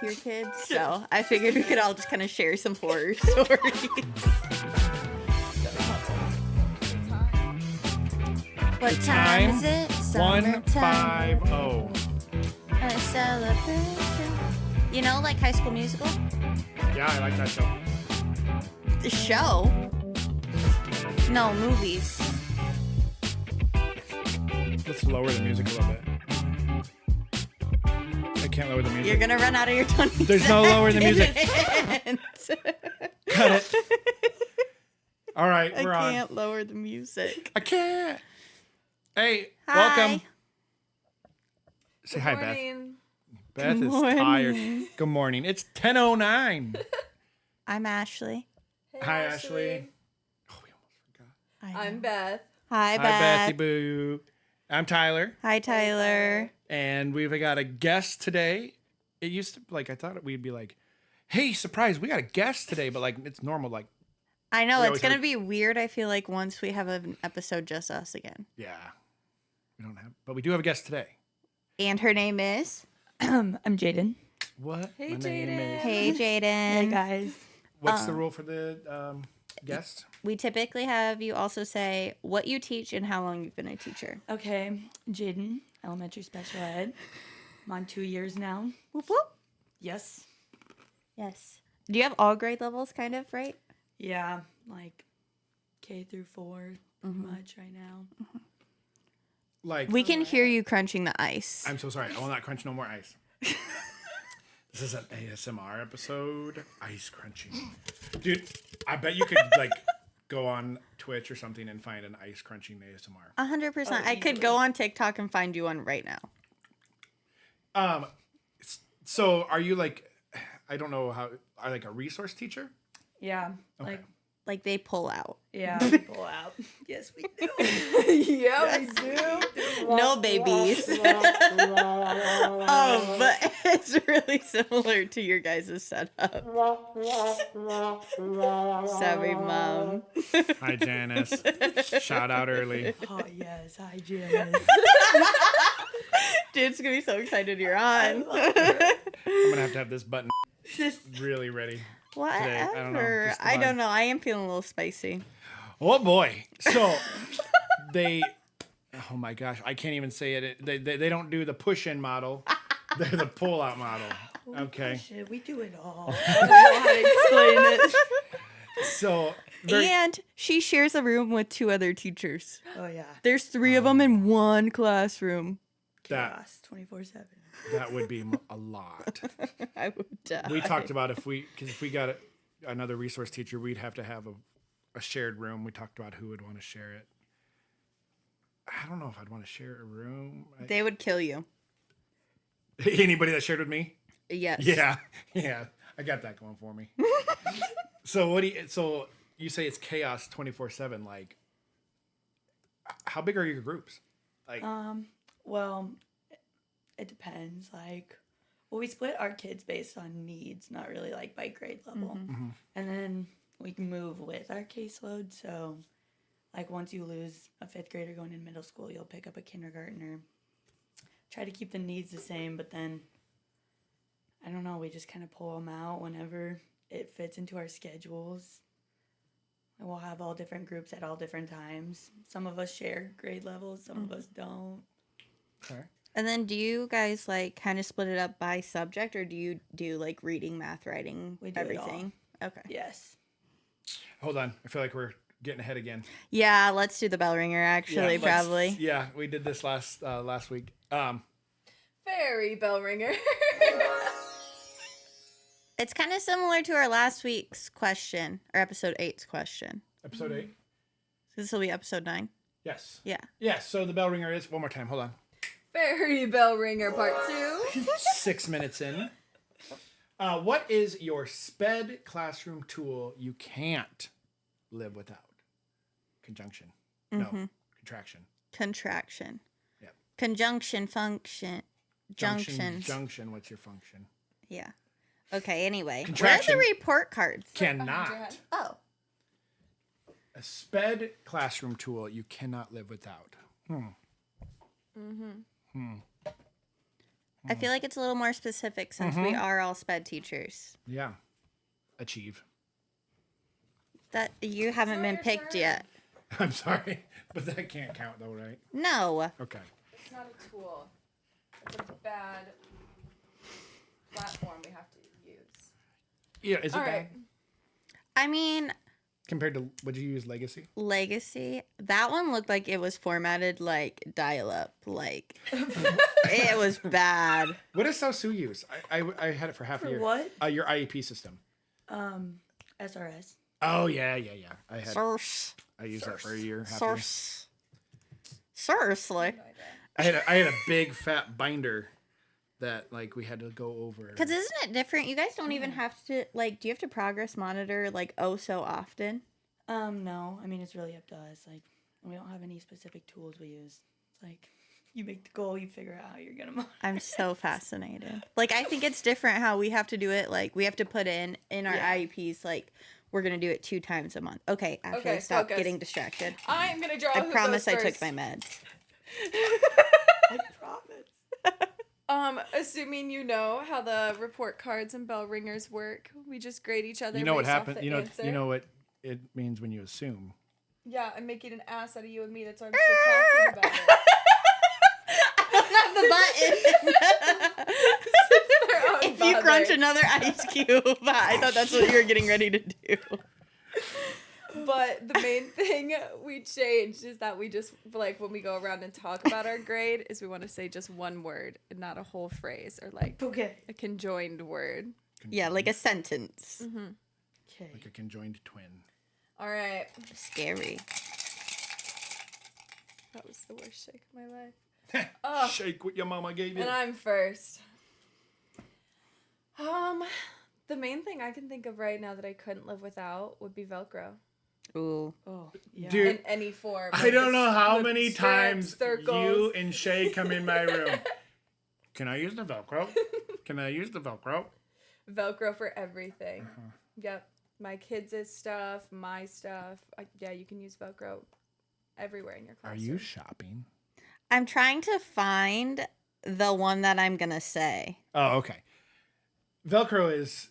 your kids, so I figured we could all just kind of share some horror stories. What time is it? 1:50. A celebration. You know, like High School Musical? Yeah, I like that show. The show? No, movies. Let's lower the music a little bit. I can't lower the music. You're gonna run out of your 20 There's no lower the music. seconds. Cut it. All right, we're on. I can't lower the music. I can't. Hey, Hi. welcome. Say hi, Beth. Morning. Beth Good is morning. tired. Good morning. It's 10:09. I'm Ashley. Hey, Hi, Ashley. Oh, we almost forgot. I'm Beth. Hi, Hi, Beth. Bethy Boo. I'm Tyler, Hi, Tyler. and we've got a guest today. It used to I thought we'd be like, "Hey, surprise, we got a guest today," but like it's normal. Like, I know, We it's always going to have- be weird, I feel like, once we have an episode just us again. yeah, we don't have, but we do have a guest today. And her name is? I'm Jaden. What? Hey, My name Jaden. is- Hey, Jaden. Hey guys. What's the rule for the guest? We typically have you also say what you teach and how long you've been a teacher. Okay, Jaden, elementary special ed. I'm on 2 years now. Whoop, whoop. Yes. Yes. Do you have all grade levels, kind of, right? Yeah, like K through 4 pretty much right now. Like, We can hear you crunching the ice. I'm so sorry. I will not crunch no more ice. This is an ASMR episode. Ice crunching. Dude, I bet you could like go on Twitch or something and find an ice crunching ASMR. 100%. I could go on TikTok and find you one right now. So are you like, I don't know how, are like a resource teacher? Yeah, Okay. Like they pull out. yeah, we pull out. Yes, we do. Yeah, we do. No babies. Oh, but it's really similar to your guys' setup. Sorry, Mom. Hi, Janice. Shout out early. Oh yes, hi Janice. Dude's gonna be so excited you're on. I'm going to have this button really ready. Whatever. Just the I vibe. don't know. I am feeling a little spicy. Oh boy. So they, oh my gosh, I can't even say it. They don't do the push-in model. They're the pull-out model. Okay. Shit, we do it all. I don't know how to explain it. So very- And she shares a room with 2 other teachers. Oh yeah. There's 3 of them in one classroom. that Chaos 24/7. that would be a lot. I would die. We talked about if we got another resource teacher, we'd have to have a shared room. We talked about who would want to share it. I don't know if I'd want to share a room. They would kill you. Anybody that shared with me? Yes. Yeah, I got that going for me. So so you say it's chaos 24/7. Like, how big are your groups? Like, Well, it depends. Like, well, we split our kids based on needs, not really like by grade level. And then we can move with our caseload. So, like, once you lose a 5th grader going in middle school, you'll pick up a kindergartner. Try to keep the needs the same, but then, I don't know, we just kind of pull them out whenever it fits into our schedules. And we'll have all different groups at all different times. Some of us share grade levels, some of us don't. okay. And then do you guys like kind of split it up by subject, or do you do like reading, math, writing, We do it all. everything? Okay. Yes. Hold on. I feel like we're getting ahead again. Yeah, let's do the bell ringer actually, let's- probably. Yeah, we did this last week. Fairy bell ringer. It's kind of similar to our last week's question, or episode 8's question. Episode 8. This will be episode 9. Yes. Yeah. Yes. So the bell ringer is one more time. Hold on. Fairy bell ringer part 2. 6 minutes in. What is your SPED classroom tool you can't live without? Conjunction. No. Contraction. Contraction. Yep. Conjunction, function, junction. Junction. What's your function? Yeah. Okay, anyway. Contraction. Where are the report cards? Cannot. Oh. A SPED classroom tool you cannot live without. I feel like it's a little more specific since we are all SPED teachers. Yeah. Achieve. That you haven't not been your picked turn. yet. I'm sorry, but that can't count though, right? No. Okay. It's not a tool. It's a bad platform we have to use. Yeah, is it All bad? right. I mean, Compared to, would you use Legacy? Legacy, that one looked like it was formatted like dial-up. Like, it was bad. What does Sosu use? I had it for half a For year. what? Your IEP system. SRS. Oh yeah. I Source. used that for a year. Half a year. Source. Seriously. I had a big fat binder that like we had to go over. Because isn't it different? You guys don't even have to, like, do you have to progress monitor, like, oh so often? No. I mean, it's really up to us. Like, we don't have any specific tools we use. It's like, you make the goal, you figure out how you're gonna monitor. I'm so fascinated. Like, I think it's different how we have to do it. Like, we have to put in our Yeah. IEPs, like, we're going to do it 2 times a month. Okay, actually, Okay, stop focus. getting distracted. I'm gonna draw. I who promise goes I took first. my meds. I promise. Assuming you know how the report cards and bell ringers work, we just grade each other. You know what based off happened? the You answer. know what it means when you assume. Yeah, I'm making an ass out of you and me. That's why I'm still talking about it. I don't have the button. They're If you crunch unbothered. another ice cube, I thought that's what you were getting ready to do. But the main thing we changed is that we just, like, when we go around and talk about our grade, is we want to say just one word and not a whole phrase or, like, Okay. a conjoined word. Yeah, like a sentence. Okay. Like a conjoined twin. All right. Scary. That was the worst shake of my life. Oh. Shake what your mama gave you. And I'm first. The main thing I can think of right now that I couldn't live without would be Velcro. Ooh. Oh, yeah. Dude, In any form. I don't know how With many strips, times circles. you and Shay come in my room. Can I use the Velcro? Can I use the Velcro? Velcro for everything. Uh-huh. Yep. My kids' stuff, my stuff. Yeah, you can use Velcro everywhere in your Are classroom. you shopping? I'm trying to find the one that I'm going to say. Oh, okay. Velcro is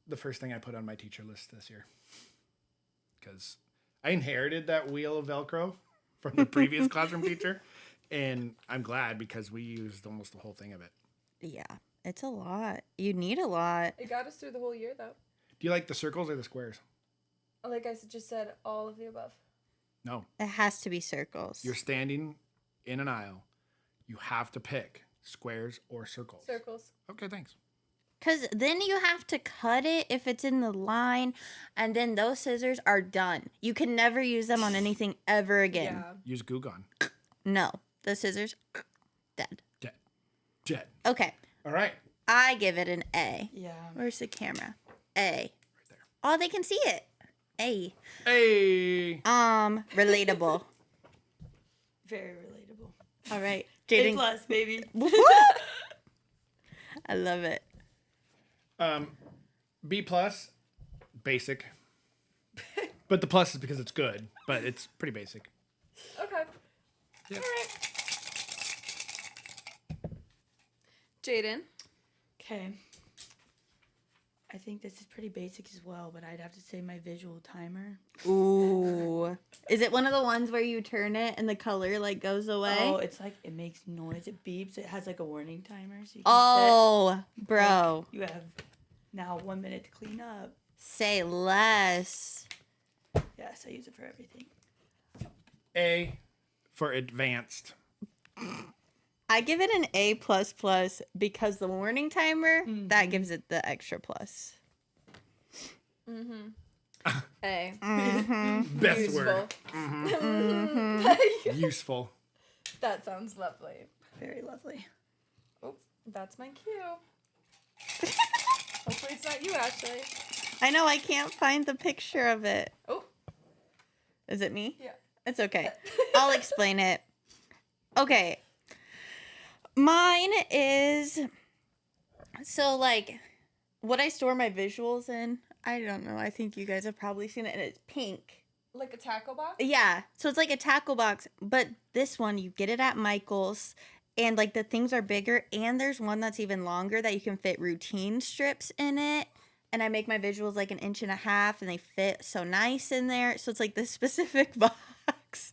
the first thing I put on my teacher list this year. Because I inherited that wheel of Velcro from the previous classroom teacher. And I'm glad because we used almost the whole thing of it. Yeah, it's a lot. You need a lot. It got us through the whole year, though. Do you like the circles or the squares? Like I just said, all of the above. No. It has to be circles. You're standing in an aisle. You have to pick squares or circles. Circles. Okay, thanks. Because then you have to cut it if it's in the line, and then those scissors are done. You can never use them on anything ever again. Yeah. Use Goo Gone. No, the scissors, dead. Jet. Okay, All right. I give it an A. Yeah. Where's the camera? A. Right there. Oh, they can see it. A. Hey. Relatable. Very relatable. All right, A Jaden. plus, baby. I love it. B plus, basic. But the plus is because it's good, but it's pretty basic. Okay. Yep. All right. Jaden. Okay. I think this is pretty basic as well, but I'd have to say my visual timer. Ooh. Is it one of the ones where you turn it and the color like goes away? Oh, it's like it makes noise. It beeps. It has like a warning timer, so you can Oh, set, bro. like, you have now 1 minute to clean up. Say less. Yes, I use it for everything. A for advanced. I give it an A plus plus because the warning timer that gives it the extra plus. A. Best Useful. word. Useful. That sounds lovely. Very lovely. Oh, that's my cue. Hopefully it's not you, Ashley. I know I can't find the picture of it. Oh, Is it me? yeah. It's okay. I'll explain it. Okay. Mine is so like what I store my visuals in. I don't know. I think you guys have probably seen it, and it's pink. Like a tackle box? Yeah. So it's like a tackle box, but this one you get it at Michael's, and like the things are bigger, and there's one that's even longer that you can fit routine strips in it. And I make my visuals like 1.5 inches, and they fit so nice in there. So it's like this specific box.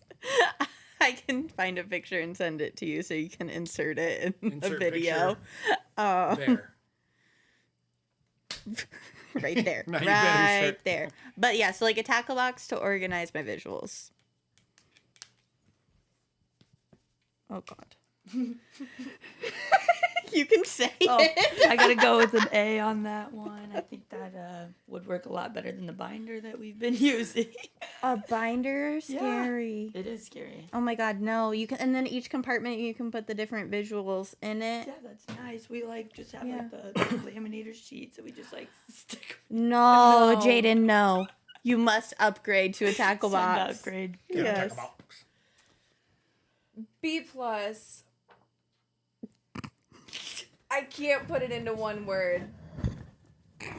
I can find a picture and send it to you so you can insert it in the video. There. Right there. Now you better Right insert. there. But yeah, so like a tackle box to organize my visuals. Oh, God. You can say Oh, it. I gotta go with an A on that one. I think that would work a lot better than the binder that we've been using. A binder? Scary. It is scary. Oh my God, no. You can, and then each compartment you can put the different visuals in it. Yeah, that's nice. We like just have Yeah. like the laminator sheets that we just like stick. No, No. Jaden, no. You must upgrade to a tackle Send box. upgrade. Get a Yes. tackle box. B plus. I can't put it into one word.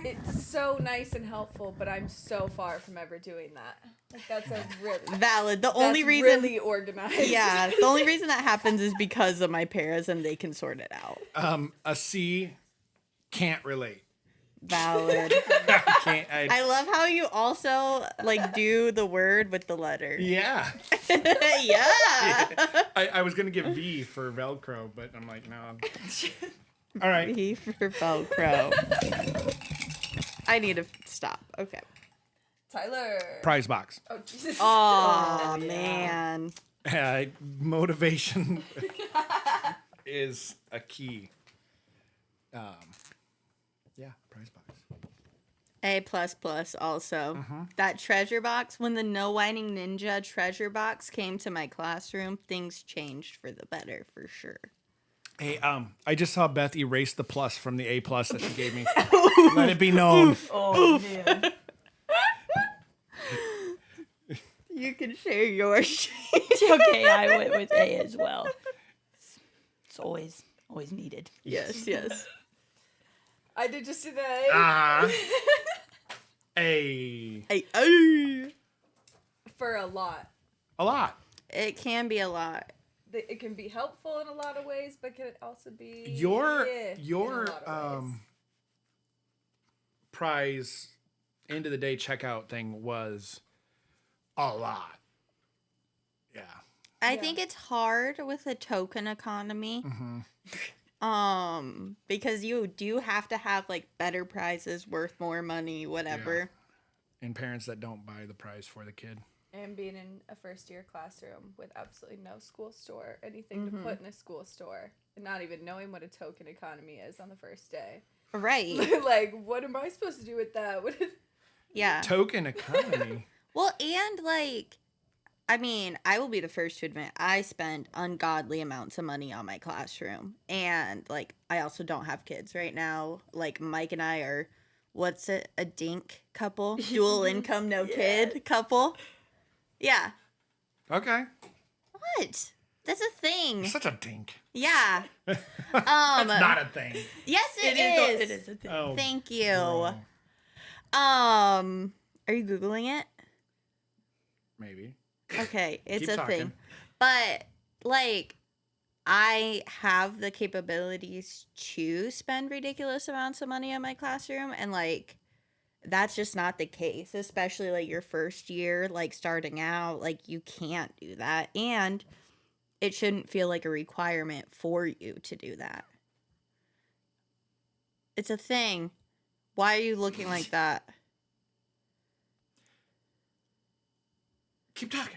It's so nice and helpful, but I'm so far from ever doing that. Like that's a really Valid. The only that's reason really organized. Yeah, the only reason that happens is because of my parents and they can sort it out. A C, can't relate. Valid. Can't. I love how you also like do the word with the letter. Yeah. Yeah. I was gonna give V for Velcro, but I'm like, no. All right. V for Velcro. I need to stop. Okay. Tyler. Prize box. Oh Jesus. Oh, yeah. man. Motivation is a key. Yeah, prize box. A also. That treasure box, when the No Whining Ninja treasure box came to my classroom, things changed for the better for sure. Hey, I just saw Beth erase the plus from the A plus that she gave me. Let it be known. Oh man. You can share yours. Okay, I went with A as well. It's always needed. Yes. I did just see that. A Ay. For a lot. a lot. It can be a lot. It can be helpful in a lot of ways, but can it also be Your in a lot of ways. prize end of the day checkout thing was a lot. Yeah. I Yeah. think it's hard with the token economy. Because you do have to have like better prizes worth more money, whatever. And parents that don't buy the prize for the kid. And being in a first year classroom with absolutely no school store, anything to put in a school store, and not even knowing what a token economy is on the first day. Right. Like, what am I supposed to do with that? What is... Yeah. Token economy. Well, and like, I mean, I will be the first to admit I spend ungodly amounts of money on my classroom. And like, I also don't have kids right now. Like, Mike and I are, what's it, a dink couple? Dual income, no kid couple? Yeah. Okay. What? That's a thing. You're such a dink. Yeah. That's not a thing. Yes, It is. is a thing. Oh. Thank you. wrong. Are you Googling it? Maybe. Okay, it's Keep a talking. thing. But like, I have the capabilities to spend ridiculous amounts of money on my classroom, and like, that's just not the case, especially like your first year, like starting out, like you can't do that. And it shouldn't feel like a requirement for you to do that. It's a thing. Why are you looking like that? Keep talking.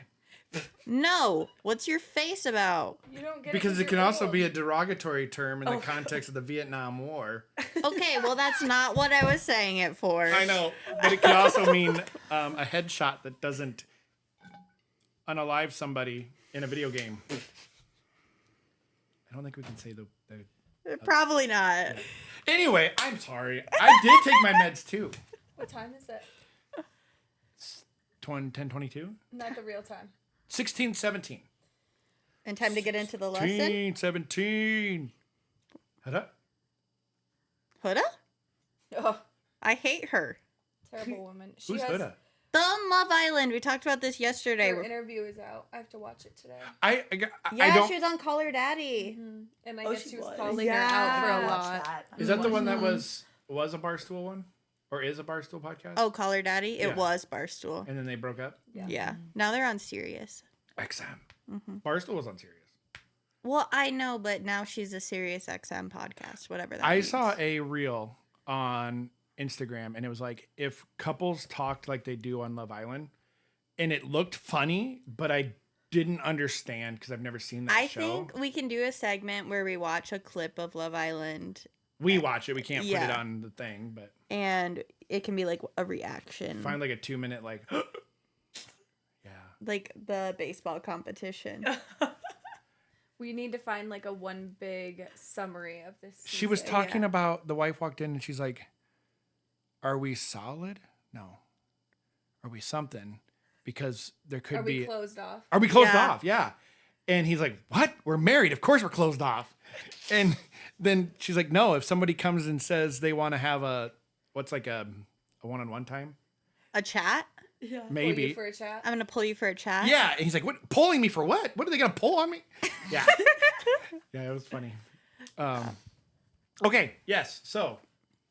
No. What's your face about? You don't get Because it it can also be a old. derogatory term in the context of the Vietnam War. Okay, well, that's not what I was saying it for. I know, but it can also mean a headshot that doesn't unalive somebody in a video game. I don't think we can say the Probably not. Anyway, I'm sorry. I did take my meds too. What time is it? 10:22? Not the real time. 16:17. And time to get into the lesson? 17. Huda? Huda? Oh, I hate her. terrible woman. She Who's has Huda? The Love Island. We talked about this yesterday. Her interview is out. I have to watch it today. I Yeah, don't. she was on Call Her Daddy. And I Oh, guess she she was was. calling Yeah. her out for I a watched lot. that. Is that the one that Mm-hmm. was a Barstool one, or is a Barstool podcast? Oh, Call Her Daddy. Yeah. It was Barstool. And then they broke up. Yeah. Now they're on Sirius. XM. Mm-hmm. Barstool was on Sirius. Well, I know, but now she's a Sirius XM podcast. Whatever that. I means. saw a reel on Instagram, and it was like if couples talked like they do on Love Island, and it looked funny, but I didn't understand because I've never seen that I show. think we can do a segment where we watch a clip of Love Island, We watch it. We can't put it Yeah. on the thing, but and it can be like a reaction, find like a 2-minute like. Yeah. like the baseball competition. We need to find like a one big summary of this. She was season. talking about the wife walked in and she's like, "Are we solid? No. Are we something? Because there could Are be. we closed off? Are we closed Yeah. off? Yeah." And he's like, "What? We're married. Of course we're closed off." And then she's like, "No. If somebody comes and says they want to have a one-on-one time, A chat. Yeah. Pull maybe." you for a chat. I'm gonna pull you for a chat. Yeah. And he's like, "What? Pulling me for what? What are they gonna pull on me?" Yeah. Yeah, it was funny. Okay. Yes. So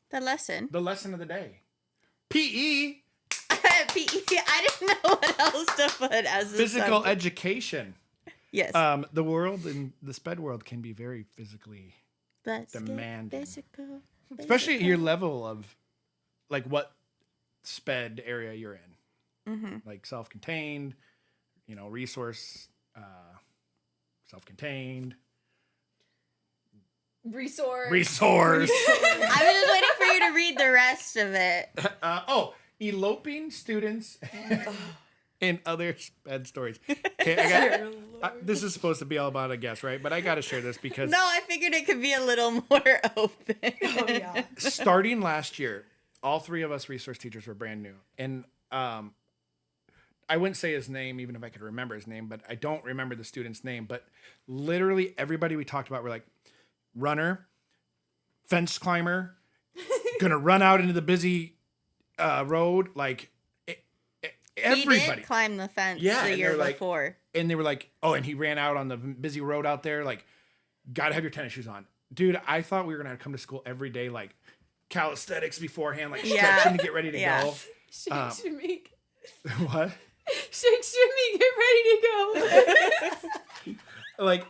The lesson. the lesson of the day: PE. PE. I didn't know what else to put as a Physical subject. education. Yes. The world in the SPED world can be very physically, Let's get demanding. physical. especially at your level of like what SPED area you're in, like self-contained, resource, self-contained, Resource. resource. I was just waiting for you to read the rest of it. Eloping students and other SPED stories. Okay, this is supposed to be all about a guess, right? But I got to share this because No, I figured it could be a little more open. Oh yeah. starting last year, all three of us resource teachers were brand new. And I wouldn't say his name, even if I could remember his name, but I don't remember the student's name. But literally everybody we talked about were like, runner, fence climber, gonna run out into the busy road. Like, He everybody. did climb the fence Yeah, the and year they're like- before. And they were like, oh, and he ran out on the busy road out there. Like, gotta have your tennis shoes on. Dude, I thought we were gonna come to school every day, like calisthenics beforehand, like Yeah. stretching to get ready to Yeah. go. Shake, shimmy. What? Shake, shimmy. Get ready to go. Like,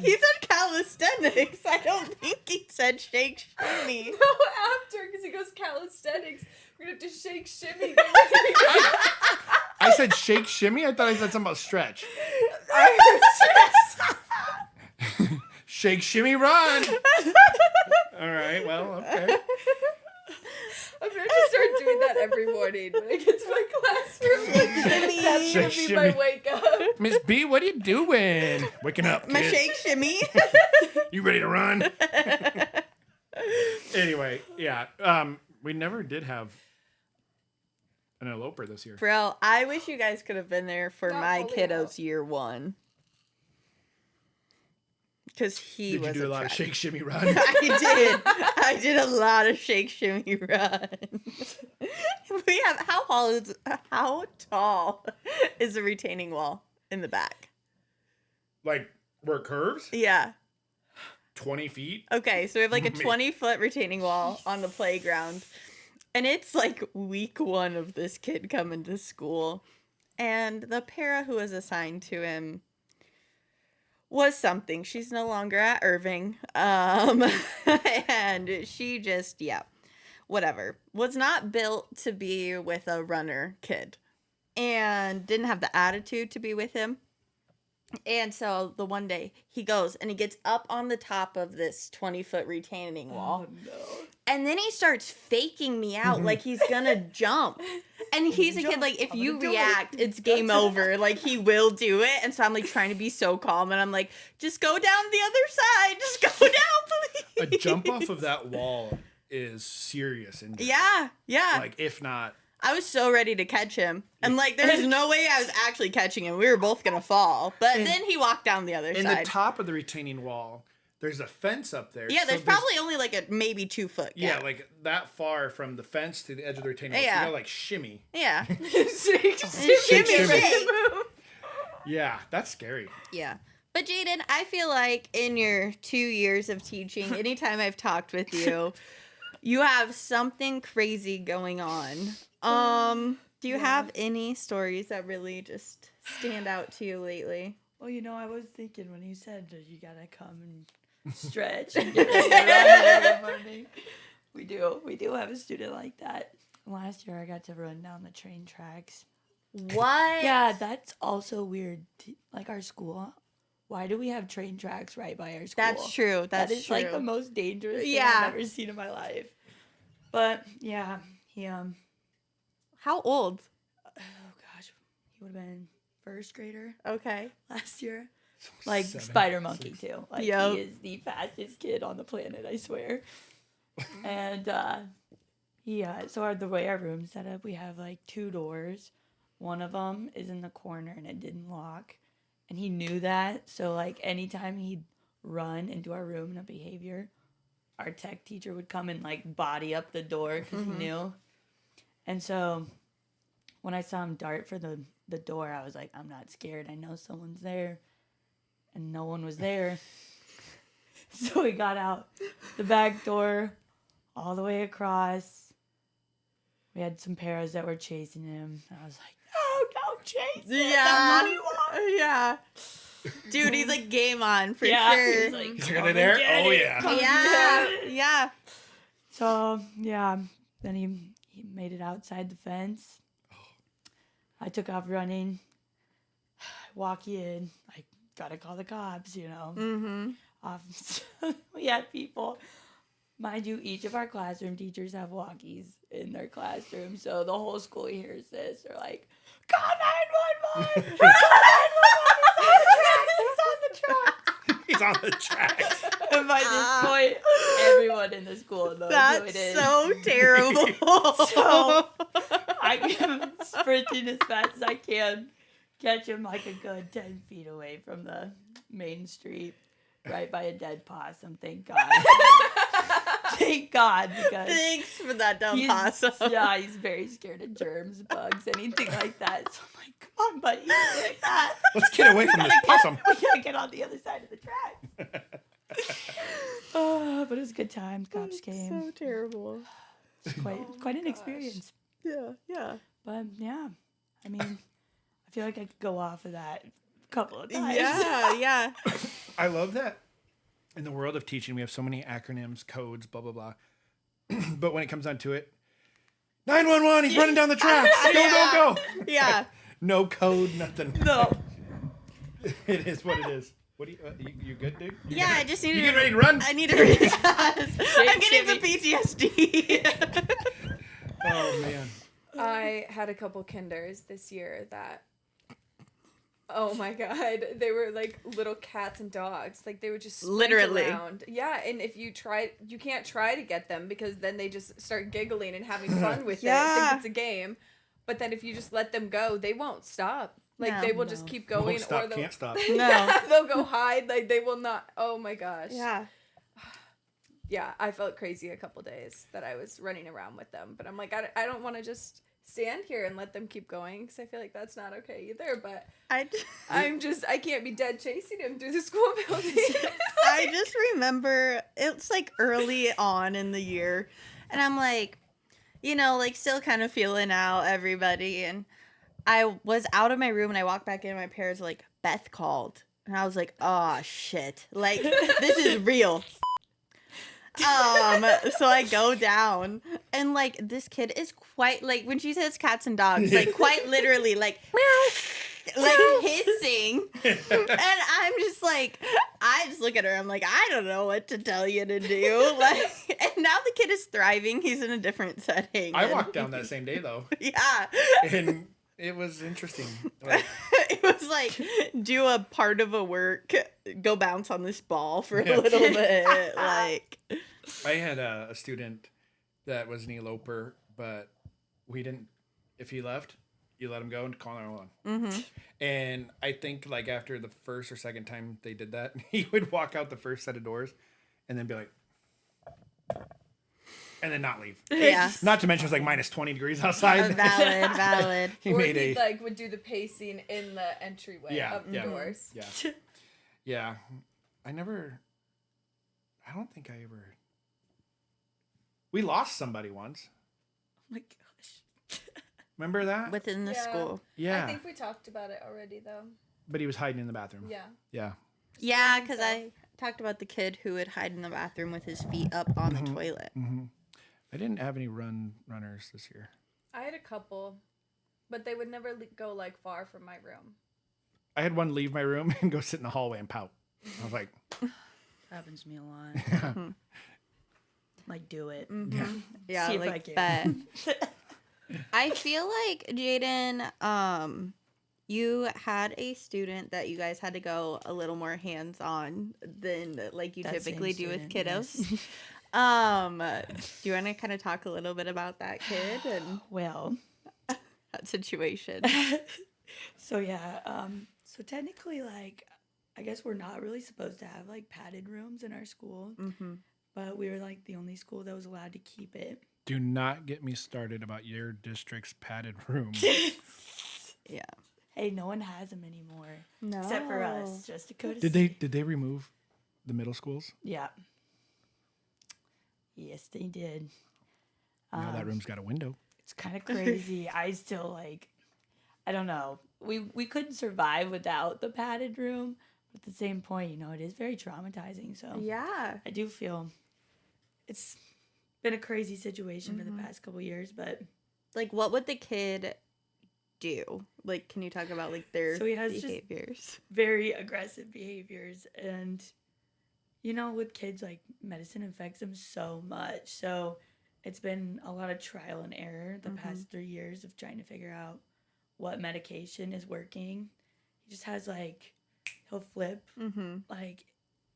He said calisthenics. I don't think he said shake shimmy. No, after, because he goes calisthenics. We're going to have to shake, shimmy. Get ready to go. I said shake shimmy. I thought I said something about stretch. Shake shimmy run. All right. Well, okay. I'm going to start doing that every morning when I get to my classroom. Like, that's going to Shake, be my shimmy. wake up. Miss B, what are you doing? Waking up, My kids. shake shimmy. You ready to run? Anyway, yeah. We never did have an eloper this year. Bro, I wish you guys could have been there for Not my fully kiddo's out. year one. Because he Did you was do a lot of trash- shake shimmy run? I did a lot of shake shimmy run. We have how tall is the retaining wall in the back? Like where it curves? Yeah. 20 feet? Okay, so we have like a Me- 20-foot retaining wall on the playground. And it's like week 1 of this kid coming to school. And the para who was assigned to him was something. She's no longer at Irving. And she just, whatever. Was not built to be with a runner kid. And didn't have the attitude to be with him. And so the one day he goes and he gets up on the top of this 20-foot retaining wall. Oh no. And then he starts faking me out like he's gonna jump. And he's a kid, Jump. like, if I'm you gonna do react, it. it's game over. Like, he will do it. And so I'm, like, trying to be so calm. And I'm like, just go down the other side. Just go down, A please. jump off of that wall is serious. And Yeah, yeah. like, if not, I was so ready to catch him. And, like, there's no way I was actually catching him. We were both gonna fall. But then he walked down the other in side. the top of the retaining wall, there's a fence up there. Yeah, so there's probably only like a maybe 2 foot yeah, gap. like that far from the fence to the edge of the retaining wall. Yeah. So you gotta like shimmy. Yeah. Shake, Shake, shimmy. move. Yeah, that's scary. Yeah. But Jaden, I feel like in your 2 years of teaching, anytime I've talked with you, you have something crazy going on. Do you have any stories that really just stand out to you lately? Well, I was thinking when you said that you gotta come and stretch and get ready to run in the morning. We do have a student like that. Last year I got to run down the train tracks. What? Yeah, that's also weird. Like our school, why do we have train tracks right by our school? That's true. That's That is true. like the most dangerous thing Yeah. I've ever seen in my life. But yeah, he How old? oh gosh, he would have been first grader Okay. last year. Like 7, Spider Monkey 6. too. Like Yup. he is the fastest kid on the planet, I swear. And so the way our room's set up, we have like 2 doors. One of them is in the corner and it didn't lock. And he knew that. So like anytime he'd run into our room in a behavior, our tech teacher would come and like body up the door because he knew. And so when I saw him dart for the door, I was like, I'm not scared. I know someone's there. And no one was there. So he got out the back door all the way across. We had some paras that were chasing him. I was like, no, don't chase him. Yeah. That's what he wants. Yeah. Dude, he's like game on for Yeah, sure. he's like, He's "Come gonna and there? get Oh, it. yeah. Come and Yeah. get it." Yeah. So, yeah, then he made it outside the fence. I took off running. Walk in. I gotta call the cops, Mm-hmm. We had people. Mind you, each of our classroom teachers have walkies in their classroom, so the whole school hears this. They're like, call 911! Call 911! He's on the tracks! He's on the tracks. And by this point, everyone in the school knows who it That's is. so terrible. So I am sprinting as fast as I can, catch him like a good 10 feet away from the main street, right by a dead possum. Thank God. Thank God, because Thanks for that dumb he's, possum. yeah, he's very scared of germs, bugs, anything like that. So I'm like, come on, buddy, like that. Let's get away from this possum. We gotta get on the other side of the track. But it was a good time. Cops came. So terrible. It's quite an experience. Yeah, yeah. But yeah, I mean, I feel like I could go off of that a couple of times. Yeah, yeah. I love that in the world of teaching, we have so many acronyms, codes, blah, blah, blah. But when it comes down to it, 911, he's running down the tracks. Go. Yeah. No code, nothing. No. It is what it is. What do you good, dude? Yeah, I just need You to. get ready to run? I need to read I'm getting some PTSD. Oh, man. I had a couple kinders this year that, oh my god, they were like little cats and dogs. Like they would just sprint Literally. around. Yeah, and if you can't try to get them because then they just start giggling and having fun with it. Yeah. Think it's a game. But then if you just let them go, they won't stop. Like No. they will just keep going, Won't stop, or they'll, can't stop. No. they'll go hide. Like they will not. Oh my gosh. Yeah. Yeah, I felt crazy a couple days that I was running around with them. But I'm like, I don't want to just stand here and let them keep going because I feel like that's not okay either. But I can't be dead chasing him through the school building. I just remember it's like early on in the year, and I'm like, like still kind of feeling out everybody. And I was out of my room and I walked back in, and my parents were like, Beth called. And I was like, oh shit. Like, this is real. So I go down, and like this kid is quite like when she says cats and dogs, like quite literally like meow, like hissing, and I'm just like, I just look at her, I'm like, I don't know what to tell you to do, like, and now the kid is thriving, he's in a different setting. I and- walked down that same day, though. Yeah. And it was interesting. Like, It was like, do a part of a work, go bounce on this ball for a Yeah. little bit, like. I had a student that was an eloper, but we didn't, if he left, you let them go and call 911. Mm-hmm. And I think like after the first or second time they did that, he would walk out the first set of doors and then be like, and then not leave. Yeah. Not to mention it's like minus 20 degrees outside. Valid. He or made he a like would do the pacing in the entryway of the doors. Yeah. Yeah. I don't think I ever. We lost somebody once. Oh my gosh. Remember that? Within the Yeah. school. Yeah. I think we talked about it already though. But he was hiding in the bathroom. Yeah. Yeah. Yeah, because I talked about the kid who would hide in the bathroom with his feet up on the toilet. Mm-hmm. I didn't have any runners this year. I had a couple, but they would never go like far from my room. I had one leave my room and go sit in the hallway and pout. I was like, Happens to me a lot. Like, do it. Yeah, See if I like can. that. I feel like, Jaden, you had a student that you guys had to go a little more hands-on than like you That typically same do with student, kiddos. yes. Do you want to kind of talk a little bit about that kid and Well, that situation? so yeah, so technically, like, I guess we're not really supposed to have like padded rooms in our school, but we were like the only school that was allowed to keep it. do not get me started about your district's padded room. Yeah. Hey, no one has them anymore, No. except for us. Just a courtesy. Did they remove the middle schools? Yeah. Yes, they did. Now that room's got a window. It's kind of crazy. I still like, I don't know. We couldn't survive without the padded room. But at the same point, you know, it is very traumatizing. So Yeah. I do feel it's been a crazy situation for the past couple years. But Like, what would the kid do? Like, can you talk about like their So he has just- behaviors? very aggressive behaviors. And, you know, with kids, like, medicine affects them so much. So it's been a lot of trial and error the past 3 years of trying to figure out what medication is working. He just has, like, he'll flip, like,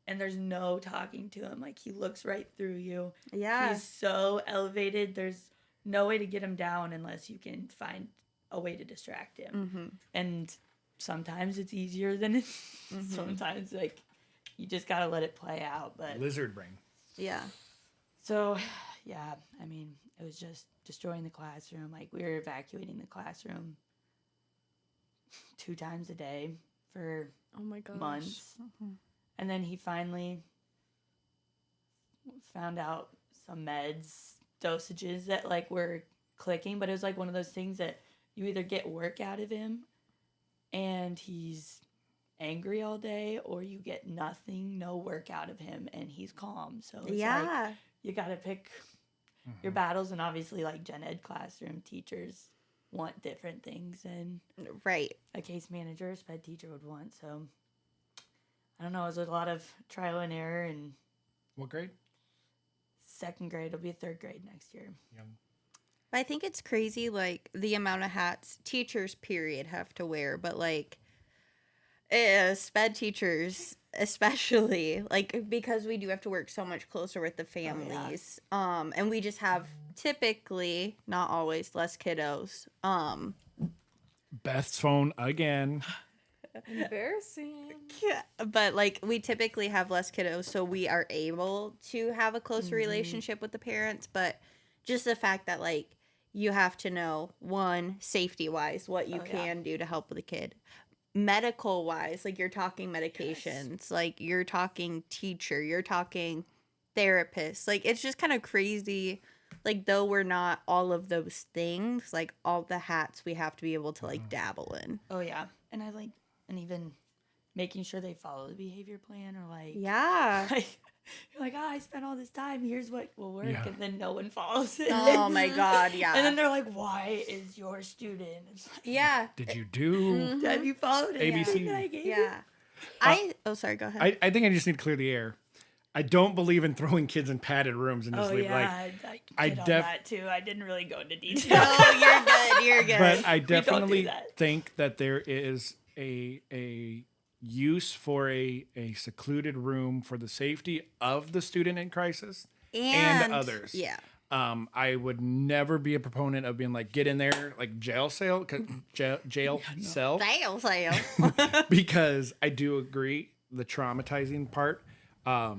and there's no talking to him. Like, he looks right through you. Yeah. He's so elevated. There's no way to get him down unless you can find a way to distract him. And sometimes it's easier than sometimes, like, you just gotta let it play out. But Lizard brain. Yeah. so, yeah, I mean, it was just destroying the classroom. Like, we were evacuating the classroom 2 times a day for Oh my gosh. months. And then he finally found out some meds dosages that like were clicking, but it was like one of those things that you either get work out of him and he's angry all day, or you get nothing, no work out of him and he's calm. So it's like you gotta pick your battles. And obviously, like, gen ed classroom teachers want different things than Right. a case manager or SPED teacher would want. So I don't know, it was a lot of trial and error. And What grade? 2nd grade, it'll be 3rd grade next year. Young. I think it's crazy, like, the amount of hats teachers, period, have to wear. But, like, SPED teachers, especially, like, because we do have to work so much closer with the families. And we just have typically, not always, less kiddos. Beth's phone again. Embarrassing. But, like, we typically have less kiddos, so we are able to have a closer relationship with the parents. But just the fact that, like, you have to know, one, safety-wise, what you can do to help with a kid. Medical-wise, like, you're talking medications. Like, you're talking teacher. You're talking therapist. Like, it's just kind of crazy. Like, though we're not all of those things, like, all the hats we have to be able to, like, dabble in. Oh, yeah. And I like, and even making sure they follow the behavior plan, or like, Yeah. like you're like, I spent all this time, here's what will work. Yeah. And then no one follows it. Oh, my God, yeah. And then they're like, why is your student? It's like, Yeah. Did you do? have you followed ABC? anything that I gave you? Yeah. Oh, sorry, go ahead. I think I just need to clear the air. I don't believe in throwing kids in padded rooms and just Oh, leave. yeah. Like, I I did on def- that too. I didn't really go into detail. No, you're good. You're good. but I don't do definitely that. think that there is a use for a secluded room for the safety of the student in crisis and others. Yeah. I would never be a proponent of being like, get in there, like jail cell, jail cell, because I do agree the traumatizing part. But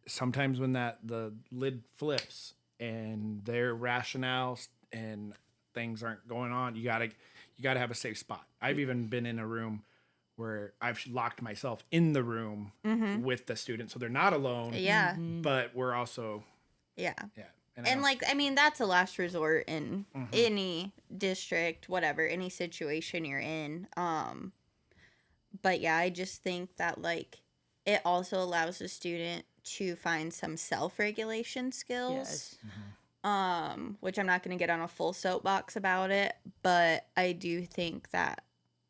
sometimes when the lid flips and their rationales and things aren't going on, you gotta have a safe spot. I've even been in a room where I've locked myself in the room with the students, so they're not alone. Yeah. But we're also Yeah. And like, I mean, that's a last resort in any district, whatever, any situation you're in. But yeah, I just think that like it also allows the student to find some self-regulation skills. Yes. Which I'm not going to get on a full soapbox about it, but I do think that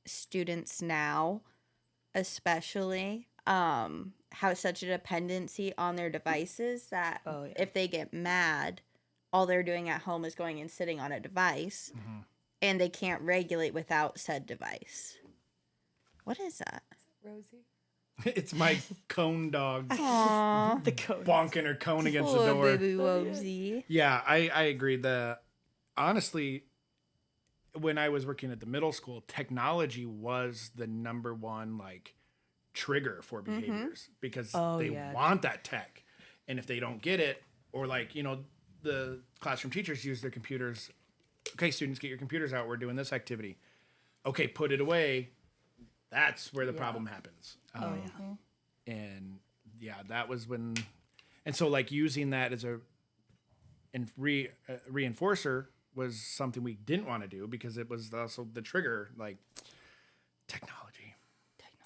students now, especially, have such a dependency on their devices that if they get mad, all they're doing at home is going and sitting on a device, and they can't regulate without said device. What is that? Rosie. it's my cone dog Aww. The code. bonking her cone against the Poor door. baby Wozy. Yeah, I agree. Honestly, when I was working at the middle school, technology was the number one like trigger for behaviors because they want that tech, and if they don't get it, or like the classroom teachers use their computers. Okay, students, get your computers out. We're doing this activity. Okay, put it away. That's where the problem happens. And yeah, that was when, and so like using that as a reinforcer was something we didn't want to do because it was also the trigger, like technology.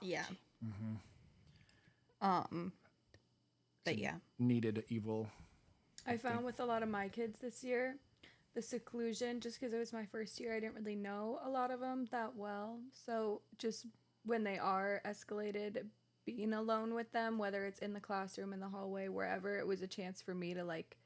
Yeah. But yeah. Needed evil. I found with a lot of my kids this year, the seclusion, just because it was my first year, I didn't really know a lot of them that well. So just when they are escalated, being alone with them, whether it's in the classroom, in the hallway, wherever, it was a chance for me to like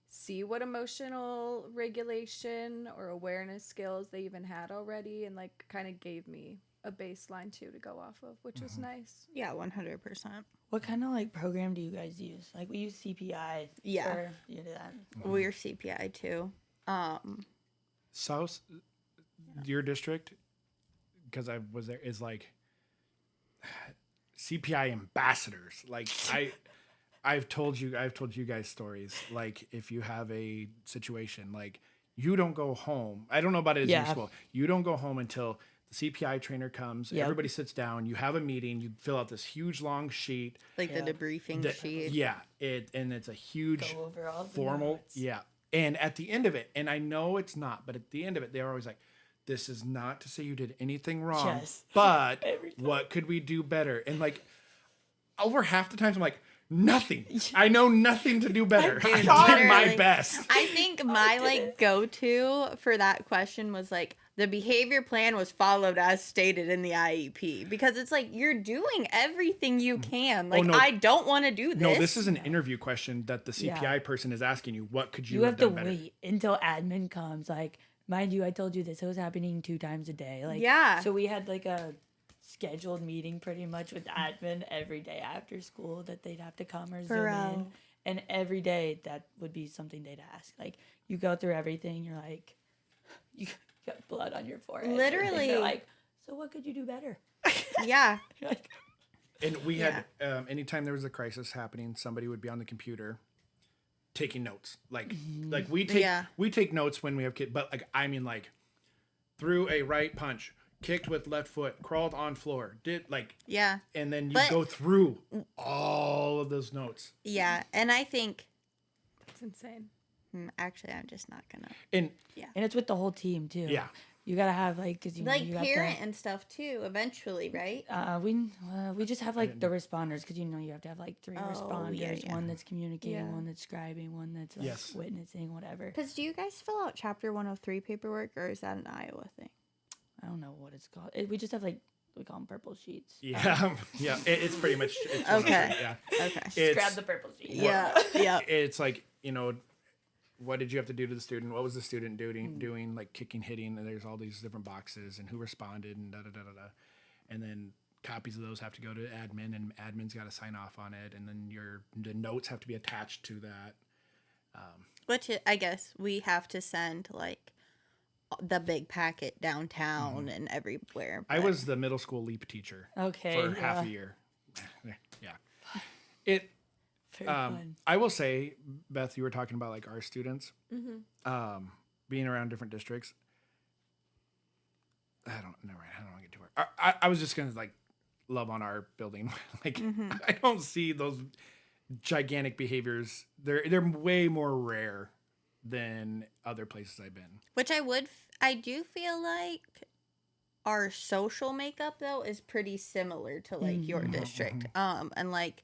see what emotional regulation or awareness skills they even had already, and like kind of gave me a baseline too to go off of, which was nice. Yeah, 100%. What kind of like program do you guys use? Like we use CPI. Yeah. For, you do that. We're CPI too. South, your district, because I was there, is like CPI ambassadors. Like I've told you guys stories. Like if you have a situation, like you don't go home. I don't know about it as your school. You don't go home until the CPI trainer comes. Yep. Everybody sits down. You have a meeting. You fill out this huge long sheet, like the debriefing sheet. Yeah, and it's a huge go over all the formal. notes. Yeah, and at the end of it, and I know it's not, but at the end of it, they're always like, "This is not to say you did anything wrong, but what could we do better?" And like over half the times, I'm like, nothing. I know nothing to do better. I did my best. I think my like go-to for that question was like the behavior plan was followed as stated in the IEP, because it's like you're doing everything you can. Like I don't want to do this. No, this is an interview question that the CPI person is asking you. What could you have done better? You have to wait until admin comes. Like, mind you, I told you this was happening 2 times a day. Like, so we had like a scheduled meeting pretty much with admin every day after school that they'd have to come or Zoom in. And every day that would be something they'd ask. Like, you go through everything, you're like, you got blood on your forehead. Literally. They're like, so what could you do better? Yeah. And we had, anytime there was a crisis happening, somebody would be on the computer taking notes. Like we take notes when we have kids, but like, I mean, like threw a right punch, kicked with left foot, crawled on floor, did like, and then you go through all of those notes. Yeah. And I think it's insane. Actually, I'm just not gonna. And it's with the whole team too. Yeah. You gotta have like, cause you like you parent and stuff too. Eventually, right? We just have like the responders, cause you have to have like 3 responders. One that's communicating, one that's scribing, one that's like witnessing, whatever. Cause do you guys fill out Chapter 103 paperwork, or is that an Iowa thing? I don't know what it's called. We just have like, we call them purple sheets. Yeah, it's pretty much okay. Okay, just grab the purple sheet. Yeah. It's like, what did you have to do to the student? What was the student doing? Like kicking, hitting, and there's all these different boxes and who responded and da da da da da. And then copies of those have to go to admin, and admin's got to sign off on it, and then the notes have to be attached to that. Which I guess we have to send like the big packet downtown and everywhere. I was the middle school LEAP teacher for half a year. Yeah. Very fun. I will say, Beth, you were talking about like our students being around different districts. I don't want to get too far. I was just gonna like love on our building. Like I don't see those gigantic behaviors. They're way more rare than other places I've been. Which I do feel like our social makeup though is pretty similar to like your district. And like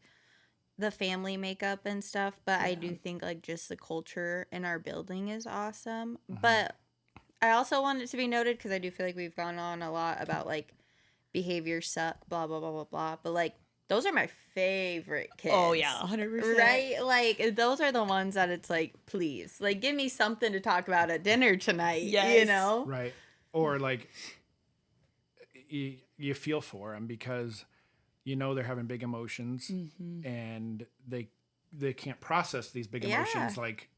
the family makeup and stuff, but I do think like just the culture in our building is awesome. But I also want it to be noted, because I do feel like we've gone on a lot about like behavior suck, blah blah blah blah blah, but like those are my favorite kids. Oh yeah, 100%. Right? Like those are the ones that it's like, please, like give me something to talk about at dinner tonight. Yes. You know? Right. Or like you feel for them because you know they're having big emotions and they can't process these big emotions. Like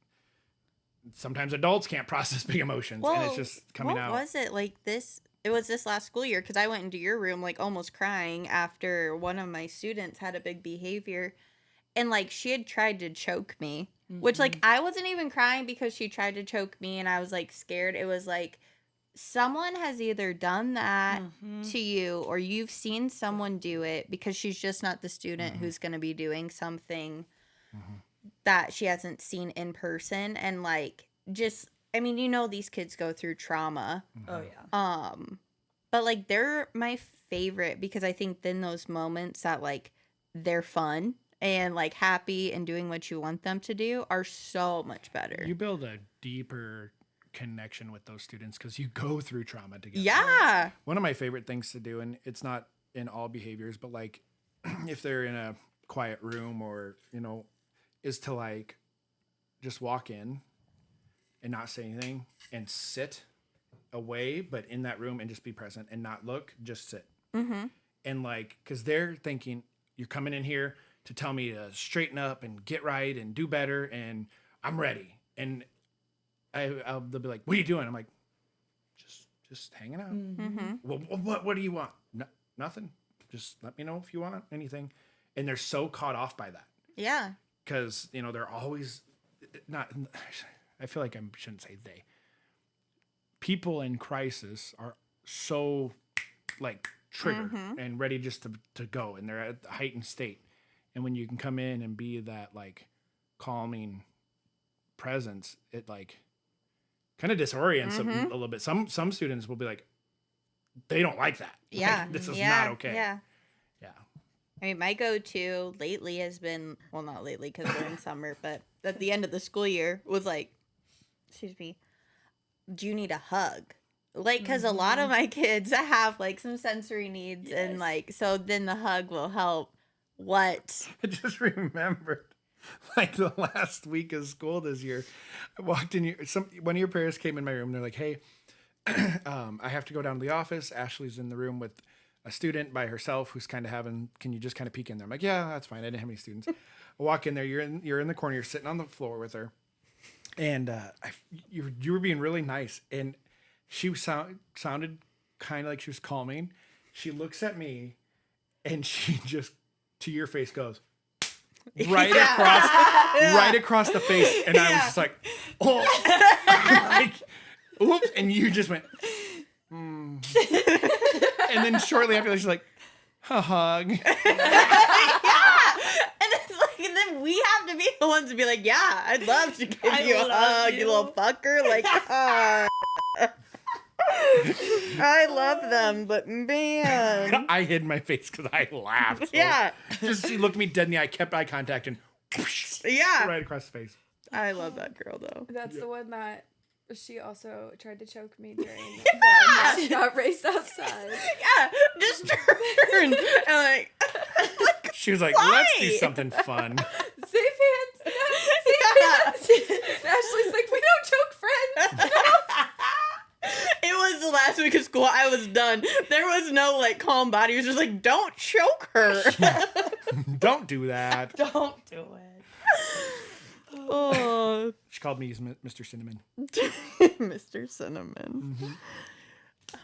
sometimes adults can't process big emotions, and it's just coming out. What was it like this? It was this last school year, because I went into your room like almost crying after one of my students had a big behavior, and like she had tried to choke me, which like I wasn't even crying because she tried to choke me and I was like scared. It was like someone has either done that to you or you've seen someone do it, because she's just not the student who's going to be doing something that she hasn't seen in person. And like, just, I mean, you know, these kids go through trauma. Oh yeah. But like they're my favorite, because I think then those moments that like they're fun and like happy and doing what you want them to do are so much better. You build a deeper connection with those students because you go through trauma together. Yeah. One of my favorite things to do, and it's not in all behaviors, but like if they're in a quiet room or, you know, is to like just walk in and not say anything and sit away, but in that room and just be present and not look, just sit. And like, because they're thinking you're coming in here to tell me to straighten up and get right and do better, and I'm ready. And they'll be like, "What are you doing?" I'm like, "Just hanging out." Well, what do you want? No, nothing. Just let me know if you want anything. And they're so caught off by that. Yeah. Because, you know, they're always not. I feel like I shouldn't say they. People in crisis are so like triggered and ready just to go, and they're at a heightened state. And when you can come in and be that like calming presence, it like kind of disorients them a little bit. Some students will be like, they don't like that. Yeah. Like, this is not okay. Yeah. Yeah. I mean, my go-to lately has been, well, not lately because we're in summer, but at the end of the school year was like, excuse me, do you need a hug? Like, because a lot of my kids have like some sensory needs, and like, so then the hug will help. What? I just remembered, like the last week of school this year, I walked in. One of your parents came in my room. They're like, "Hey, I have to go down to the office. Ashley's in the room with a student by herself who's kind of having. Can you just kind of peek in there?" I'm like, "Yeah, that's fine. I didn't have any students." I walk in there. You're in the corner. You're sitting on the floor with her, and you were being really nice, and she sounded kind of like she was calming. She looks at me, and she just to your face goes right across the face, and I was just like, oh, like, oops, and you just went, and then shortly after that, she's like, a hug. Yeah. And it's like, and then we have to be the ones to be like, yeah, I'd love to give you a hug, you little fucker. Like, I love them, but man. I hid my face because I laughed. So Yeah. Just she looked me dead in the eye, kept eye contact, and whoosh, Yeah. right across the face. I love that girl, though. That's the one that she also tried to choke me during the mascot race outside. Yeah, just turn. And like, She was like, Why? let's do something fun. Safe hands. Safe hands. And Ashley's like, we don't choke friends. it was the last week of school. I was done. done. There was no like calm body. He was just like, don't choke her. Don't do that. Don't do it. Oh, She called me Mr. Cinnamon. Mr. Cinnamon.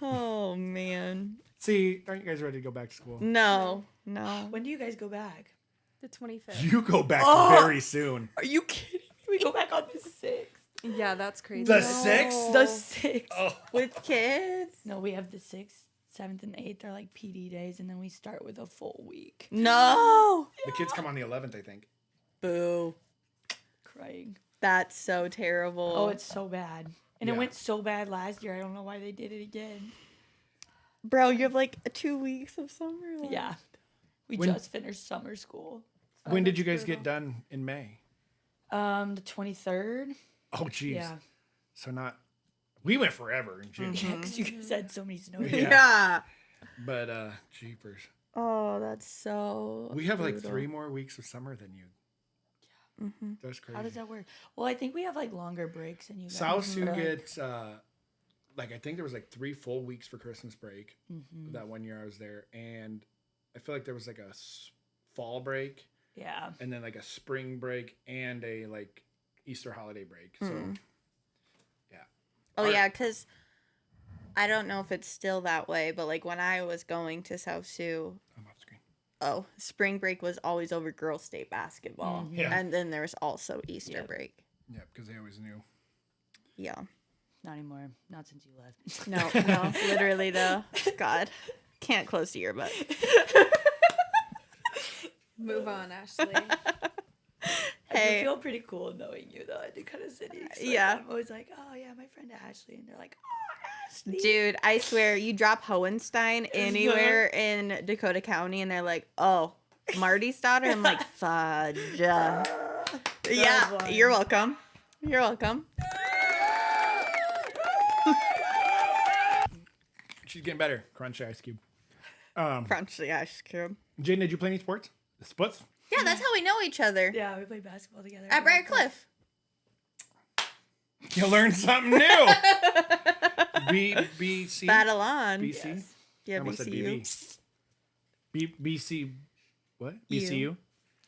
Oh man. See, aren't you guys ready to go back to school? No. When do you guys go back? The 25th. You go back very soon. Are you kidding me? We go back on the 6th. Yeah, that's crazy. The 6th? The 6th. Oh. With kids? No, we have the 6th, 7th, and 8th are like PD days, and then we start with a full week. No. The kids come on the 11th, I think. Boo. Crying. That's so terrible. Oh, it's so bad. And Yeah. it went so bad last year. I don't know why they did it again. Bro, you have like 2 weeks of summer left. Yeah. We When- just finished summer school. When did you guys get done in May? The 23rd. Oh, jeez. Yeah. So not... We went forever in June. Yeah, because you guys had so many snow days. Yeah. Yeah. But, jeepers. Oh, that's so. We have like brutal. 3 more weeks of summer than you. Mm-hmm. That's crazy. How does that work? Well, I think we have like longer breaks than you guys. South Sioux Or, like- gets, like, I think there was like 3 full weeks for Christmas break that one year I was there. And I feel like there was like a fall break Yeah. and then like a spring break and a like Easter holiday break. So, yeah. Oh, Our- yeah, because I don't know if it's still that way, but like when I was going to South Sioux, I'm off screen. spring break was always over girls' state basketball. Yeah. And then there was also Easter break. Yeah, because they always knew. Yeah. Not anymore. Not since you left. No, literally though. God. Can't close the earbud. Move on, Ashley. I Hey. do feel pretty cool knowing you though. I do kind of city. Yeah. I'm always like, oh yeah, my friend Ashley, and they're like, oh Ashley. Dude, I swear, you drop Hohenstein anywhere in Dakota County and they're like, oh, Marty's daughter? I'm like, fudge. Yeah, one. you're welcome. You're welcome. She's getting better. Crunch ice cube. Crunch the ice cube. Jaden, did you play any sports? Sports? Yeah, that's how we know each other. Yeah, we played basketball together. At Briar Cliff. You learned something new. BC. Battle on. BC. Yes. Yeah, I almost said BCU. BC. What? U. BCU.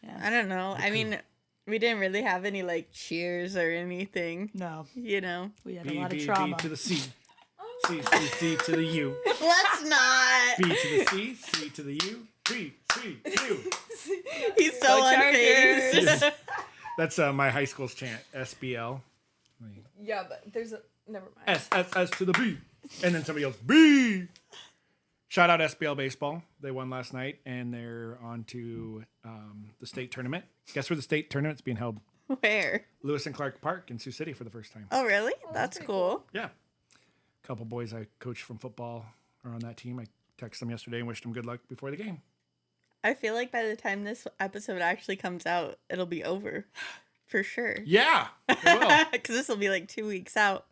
Yeah. I don't know. I mean, we didn't really have any like cheers or anything. No, You know. we had B, a lot B, of trauma. B to the C. C, C, C to the U. Let's not. B to the C, C to the U. B, C, U. He's so Go unfazed. Chargers. That's my high school's chant. SBL. Yeah, but there's a... Never mind. S, S, S to the B. And then somebody else, B. Shout out SBL Baseball. They won last night, and they're on to the state tournament. Guess where the state tournament's being held? Where? Lewis and Clark Park in Sioux City for the first time. Oh, really? that's That's pretty cool. Yeah. A couple boys I coached from football are on that team. I texted them yesterday and wished them good luck before the game. I feel like by the time this episode actually comes out, it'll be over. For sure. Yeah, it will. Because this will be like 2 weeks out.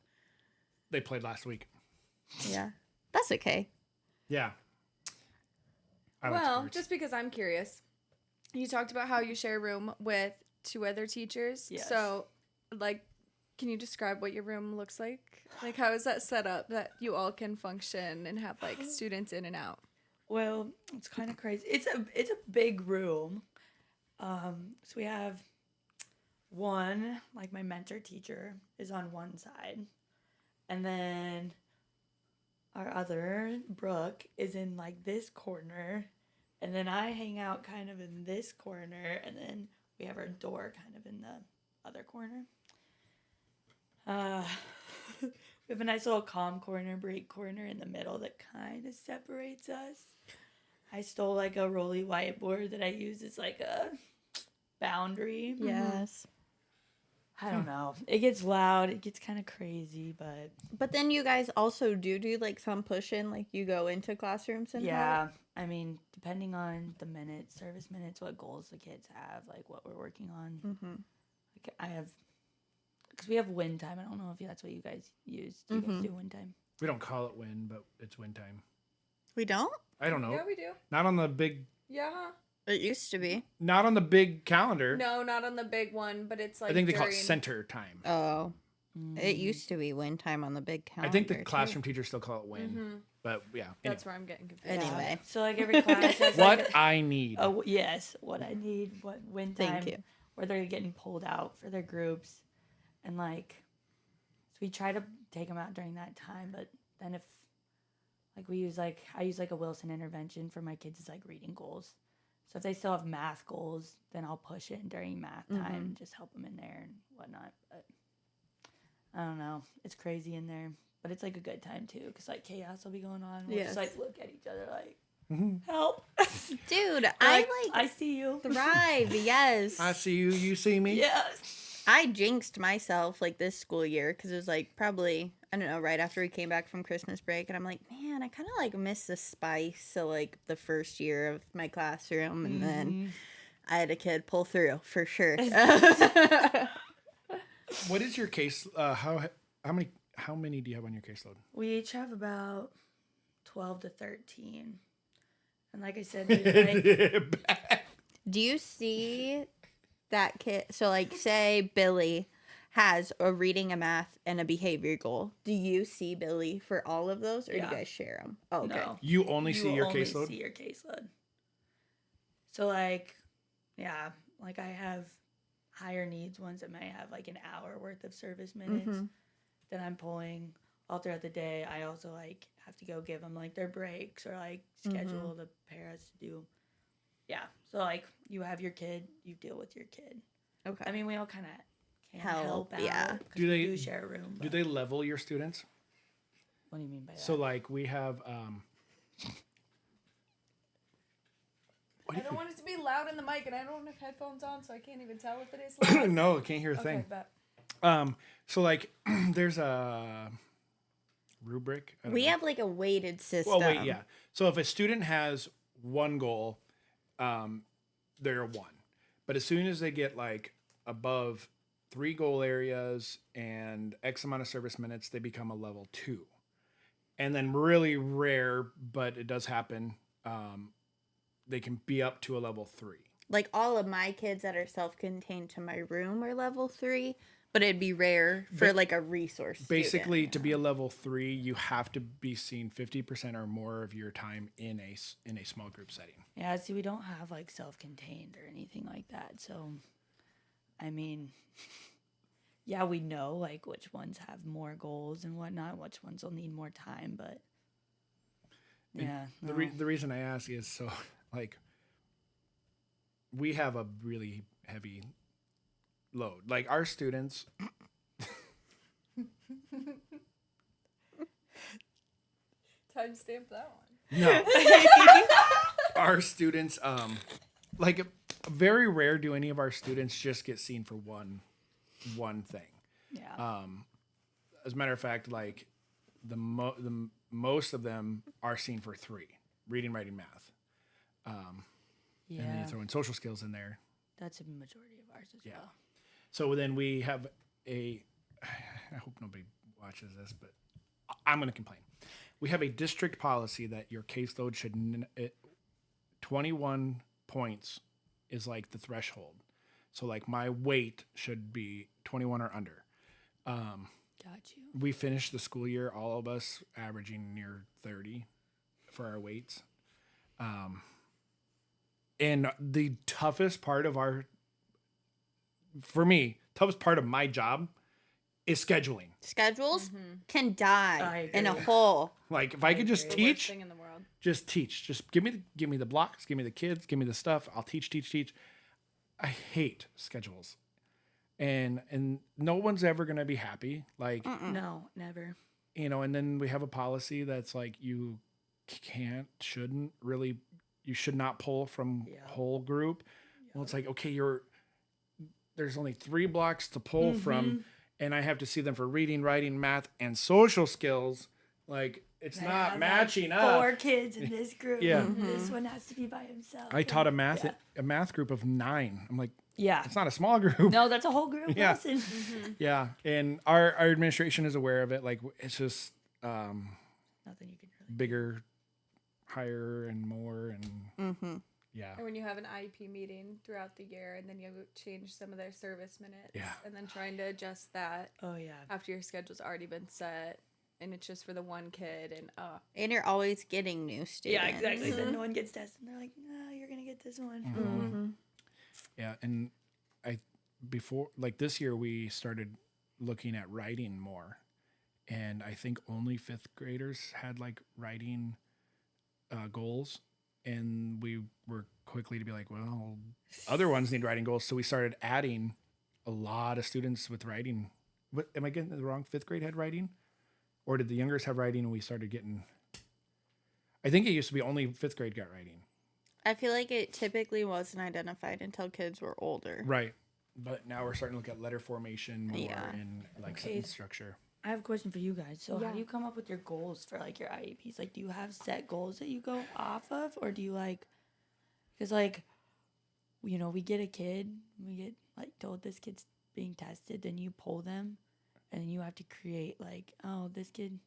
They played last week. Yeah. That's okay. Yeah. I like Well, sports. just because I'm curious, you talked about how you share a room with 2 other teachers. Yes. So, like, can you describe what your room looks like? Like, how is that set up that you all can function and have like students in and out? Well, it's kind of crazy. It's a big room. So we have one, like my mentor teacher is on one side, and then our other, Brooke, is in like this corner, and then I hang out kind of in this corner, and then we have our door kind of in the other corner. We have a nice little calm corner, break corner in the middle that kind of separates us. I stole like a rolly whiteboard that I use as like a boundary. Yes. I don't know. It gets loud. It gets kind of crazy, but But then you guys also do like some push-in, like you go into classrooms and yeah. help? I mean, depending on the minutes, service minutes, what goals the kids have, like what we're working on. Mm-hmm. Like I have, because we have win time. I don't know if that's what you guys use. Do you guys do win time? we don't call it win, but it's win time. We don't? I don't know. Yeah, we do. Not on the big, Yeah. It used to be. not on the big calendar. No, not on the big one, but it's like I think they call it during- center time. Oh. It used to be win time on the big calendar. I think the too. classroom teachers still call it win, But yeah. That's where I'm getting confused. Anyway. So like every class has What like I need. yes, what I need, when time Thank you. where they're getting pulled out for their groups, and like, so we try to take them out during that time. But then if like I use like a Wilson intervention for my kids' like reading goals. So if they still have math goals, then I'll push in during math time and just help them in there and whatnot. But I don't know, it's crazy in there, but it's like a good time too, because like chaos will be going on. We'll just like look at each other like, help, Dude, I see you. thrive. Yes. I see you. You see me. Yes. I jinxed myself like this school year because it was like probably, I don't know, right after we came back from Christmas break. And I'm like, man, I kind of like miss the spice. So like the first year of my classroom. And then I had a kid pull through for sure. What is your case? How many do you have on your caseload? We each have about 12 to 13. And like I said, there's like, Do you see that kid? So like say Billy has a reading, a math, and a behavior goal. Do you see Billy for all of those or do you guys share them? Oh, okay. no. You only see your only caseload? see your caseload. So like, yeah, like I have higher needs ones that may have like an hour worth of service minutes that I'm pulling all throughout the day. I also like have to go give them like their breaks or like schedule the paras to do. Yeah. So like you have your kid, you deal with your kid. Okay. I mean, we all kind of can Help, out. yeah. 'Cause Do we they- do share a room? Do But they level your students? what do you mean by that? So like we have I don't want it to be loud in the mic, and I don't have headphones on, so I can't even tell if it is loud. no, can't hear a Okay, thing. but So like there's a rubric. I don't We know. have like a weighted system. Well, wait, yeah. So if a student has one goal, they're a 1. But as soon as they get like above 3 goal areas and X amount of service minutes, they become a level 2. And then really rare, but it does happen, they can be up to a level 3. Like all of my kids that are self-contained to my room are level 3, but it'd be rare for like a resource Basically, student. to be a level 3, you have to be seen 50% or more of your time in a small group setting. Yeah, see, we don't have like self-contained or anything like that. So, I mean, yeah, we know like which ones have more goals and whatnot, which ones will need more time, but yeah. The reason I ask is so like we have a really heavy load. Like our students timestamp that one. no. Our students like very rare do any of our students just get seen for one thing. Yeah. As a matter of fact, like the most of them are seen for 3: reading, writing, math. Yeah. And then you throw in social skills in there. That's a majority of ours as well. So then we have I hope nobody watches this, but I'm going to complain. We have a district policy that your caseload should 21 points is like the threshold. So like my weight should be 21 or under. Got you. We finished the school year, all of us averaging near 30 for our weights. And the toughest part of toughest part of my job is scheduling. Schedules can die I in a agree. hole. Like if I could just The worst teach, thing in the world. just teach. Just give me the blocks, give me the kids, give me the stuff. I'll teach. I hate schedules. And no one's ever going to be happy. Like, No, never. and then we have a policy that's like you should not pull from whole group. Well, it's like, okay, there's only 3 blocks to pull from, and I have to see them for reading, writing, math, and social skills. Like, it's I not have, matching like, up. 4 kids in this group. Yeah. This one has to be by himself. I taught a math group of 9. I'm like, Yeah. it's not a small group. No, that's a whole group Yeah. lesson. Yeah, and our administration is aware of it. Like, it's just Nothing you can really. bigger, higher, and more, and yeah. And when you have an IEP meeting throughout the year, and then you change some of their service minutes, Yeah. and then trying to adjust that Oh yeah. after your schedule's already been set, and it's just for the one kid, and you're always getting new students. Yeah, exactly. Then no one gets tested, and they're like, "No, you're gonna get this one." Mm-hmm. Yeah, and before this year we started looking at writing more, and I think only fifth graders had like writing goals, and we were quickly to be like, well, other ones need writing goals, so we started adding a lot of students with writing. What am I getting the wrong? Fifth grade had writing, or did the youngers have writing and we started getting? I think it used to be only fifth grade got writing. I feel like it typically wasn't identified until kids were older. Right. But now we're starting to look at letter formation more and like sentence structure. I have a question for you guys. So how do you come up with your goals for like your IEPs? Like, do you have set goals that you go off of, or do you because we get a kid, we get like told this kid's being tested, then you pull them, and then you have to create like, oh, this kid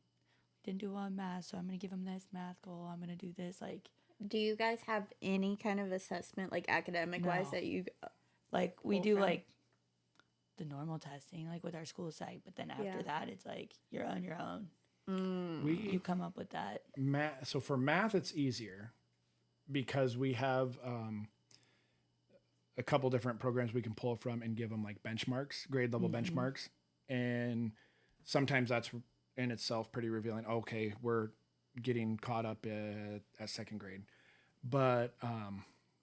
didn't do well in math, so I'm gonna give him this math goal. I'm gonna do this. Like, do you guys have any kind of assessment, like academic wise, that you like we do like the normal testing, like with our school site, but then after that, it's like you're on your own. You come up with that. So for math, it's easier because we have a couple different programs we can pull from and give them like benchmarks, grade level benchmarks, and sometimes that's in itself pretty revealing. Okay, we're getting caught up at second grade, but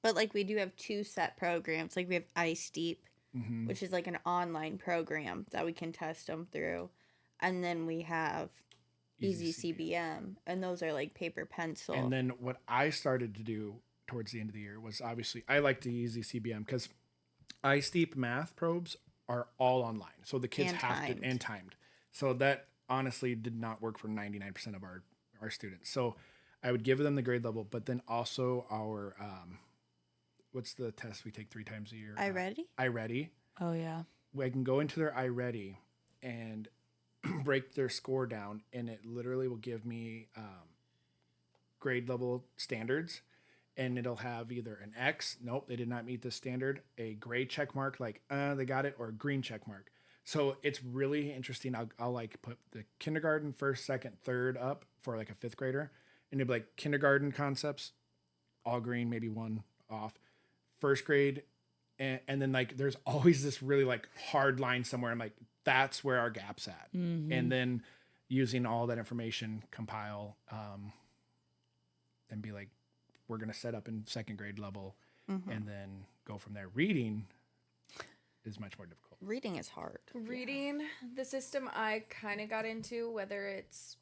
like we do have two set programs. Like we have iSteep, which is like an online program that we can test them through, and then we have Easy CBM, and those are like paper pencil. And then what I started to do towards the end of the year was obviously I like the Easy CBM because iSteep math probes are all online, so the kids and timed. So that honestly did not work for 99% of our students. So I would give them the grade level, but then also our what's the test we take 3 times a year? iReady. Oh yeah. I can go into their iReady and break their score down, and it literally will give me grade level standards, and it'll have either an X, nope, they did not meet the standard, a gray check mark, like they got it, or a green check mark. So it's really interesting. I'll like put the kindergarten, first, second, third up for like a fifth grader, and it'll be like kindergarten concepts, all green, maybe one off. First grade, and then like there's always this really like hard line somewhere. I'm like, that's where our gap's at. And then using all that information, compile, and be like, we're gonna set up in second grade level, and then go from there. Reading is much more difficult. Reading is hard. Reading, the system I kind of got into, whether it's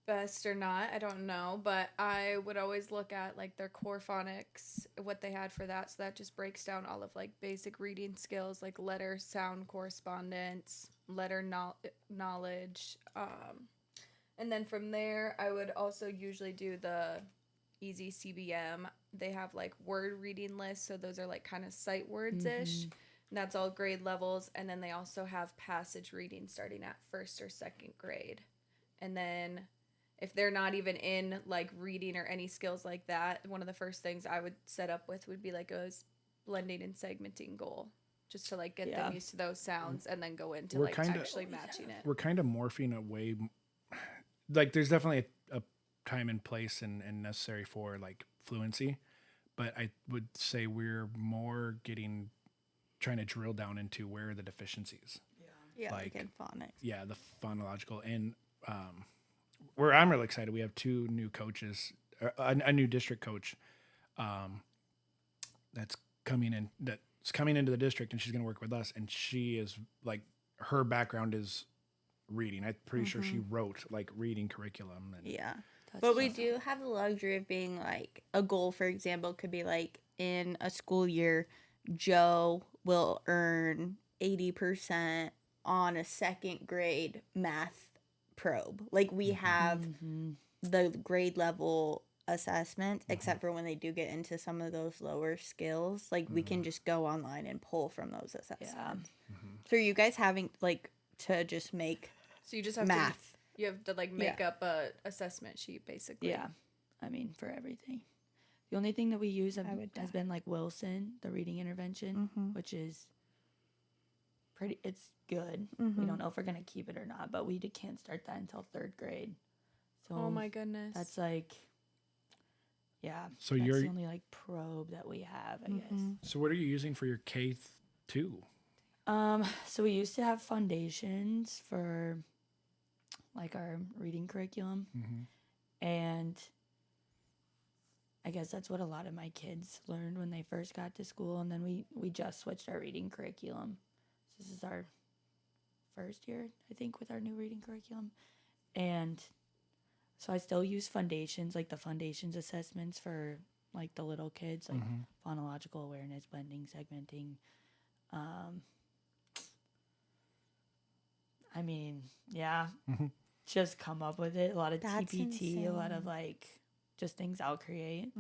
best or not, I don't know, but I would always look at like their core phonics, what they had for that. So that just breaks down all of like basic reading skills, like letter sound correspondence, letter knowledge. And then from there, I would also usually do the Easy CBM. They have like word reading lists, so those are like kind of sight words ish. And that's all grade levels. And then they also have passage reading starting at first or second grade. And then if they're not even in like reading or any skills like that, one of the first things I would set up with would be like a blending and segmenting goal, just to like get them used to those sounds and then go into actually matching it. We're kind of morphing away. Like there's definitely a time and place and necessary for like fluency, but I would say we're more trying to drill down into where are the deficiencies. Yeah, like in phonics. Yeah, the phonological. And where I'm really excited, we have 2 new coaches, a new district coach that's coming into the district, and she's going to work with us. And she is like, her background is reading. I'm pretty sure she wrote like reading curriculum. And but we do have the luxury of being like, a goal, for example, could be like in a school year, Joe will earn 80% on a second grade math probe. Like we have the grade level assessment, except for when they do get into some of those lower skills, like we can just go online and pull from those assessments. So are you guys having like to just make so you just have math? You have to like make up a assessment sheet basically. Yeah, I mean for everything. The only thing that we use has been like Wilson, the reading intervention, which is it's good. We don't know if we're going to keep it or not, but we can't start that until 3rd grade. So Oh my goodness. that's like, yeah. So that's you're the only like probe that we have, I guess. So what are you using for your K2? So we used to have foundations for like our reading curriculum, and I guess that's what a lot of my kids learned when they first got to school, and then we just switched our reading curriculum. So this is our 1st year, I think, with our new reading curriculum, and so I still use foundations, like the foundations assessments for like the little kids, like phonological awareness, blending, segmenting. I mean, yeah, just come up with it. A lot of That's TPT, a lot of insane. like just things I'll create.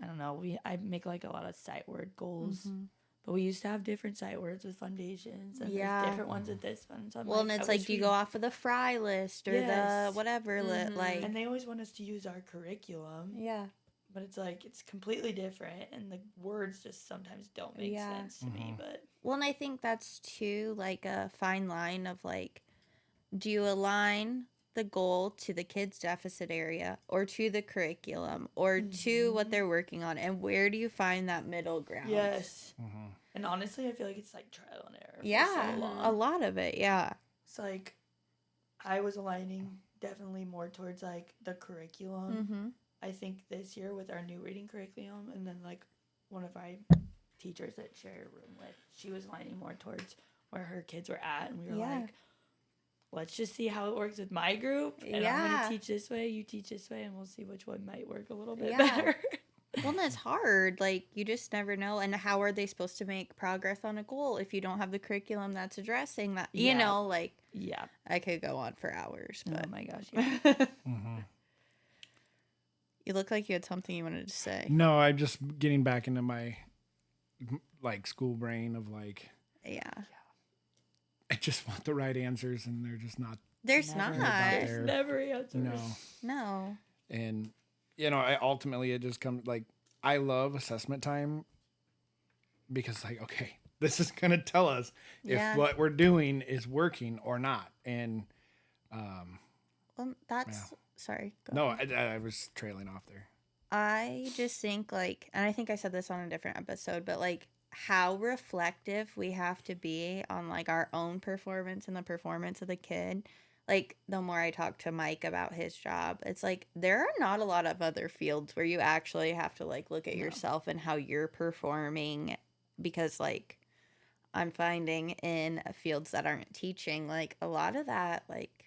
I don't know. I make like a lot of sight word goals, but we used to have different sight words with foundations, and Yeah. there's different ones with this one. So I'm Well, and I it's wish like, do you we- go off of the fry list or Yes. the whatever like? And they always want us to use our curriculum, Yeah. but it's like it's completely different, and the words just sometimes don't make Yeah. sense to me. But Well, and I think that's too like a fine line of like, do you align the goal to the kids' deficit area or to the curriculum or to what they're working on, and where do you find that middle ground? yes, and honestly, I feel like it's like trial and error. Yeah, for so long. a lot of it. Yeah. It's like I was aligning definitely more towards like the curriculum. Mm-hmm. I think this year with our new reading curriculum, and then like one of our teachers that share a room with, she was aligning more towards where her kids were at, and we were Yeah. like, let's just see how it works with my group, and I'm Yeah. gonna teach this way, you teach this way, and we'll see which one might work a little bit Yeah. better. Well, and it's hard. Like, you just never know. And how are they supposed to make progress on a goal if you don't have the curriculum that's addressing that? You Yeah. know, like, Yeah. I could go on for hours, but Oh my gosh. Yeah. you look like you had something you wanted to say. No, I'm just getting back into my like school brain of like Yeah. I just want the right answers, and they're just not. There's Never. not. There's There's never answers. No, No. and I ultimately it just comes like I love assessment time because like okay, this is gonna tell us Yeah. if what we're doing is working or not, and Well, that's. Sorry. Go no, ahead. I was trailing off there. I just think, like, and I think I said this on a different episode, but like, how reflective we have to be on like our own performance and the performance of the kid. Like, the more I talk to Mike about his job, it's like there are not a lot of other fields where you actually have to like look at yourself and how you're performing, because like I'm finding in fields that aren't teaching, like a lot of that like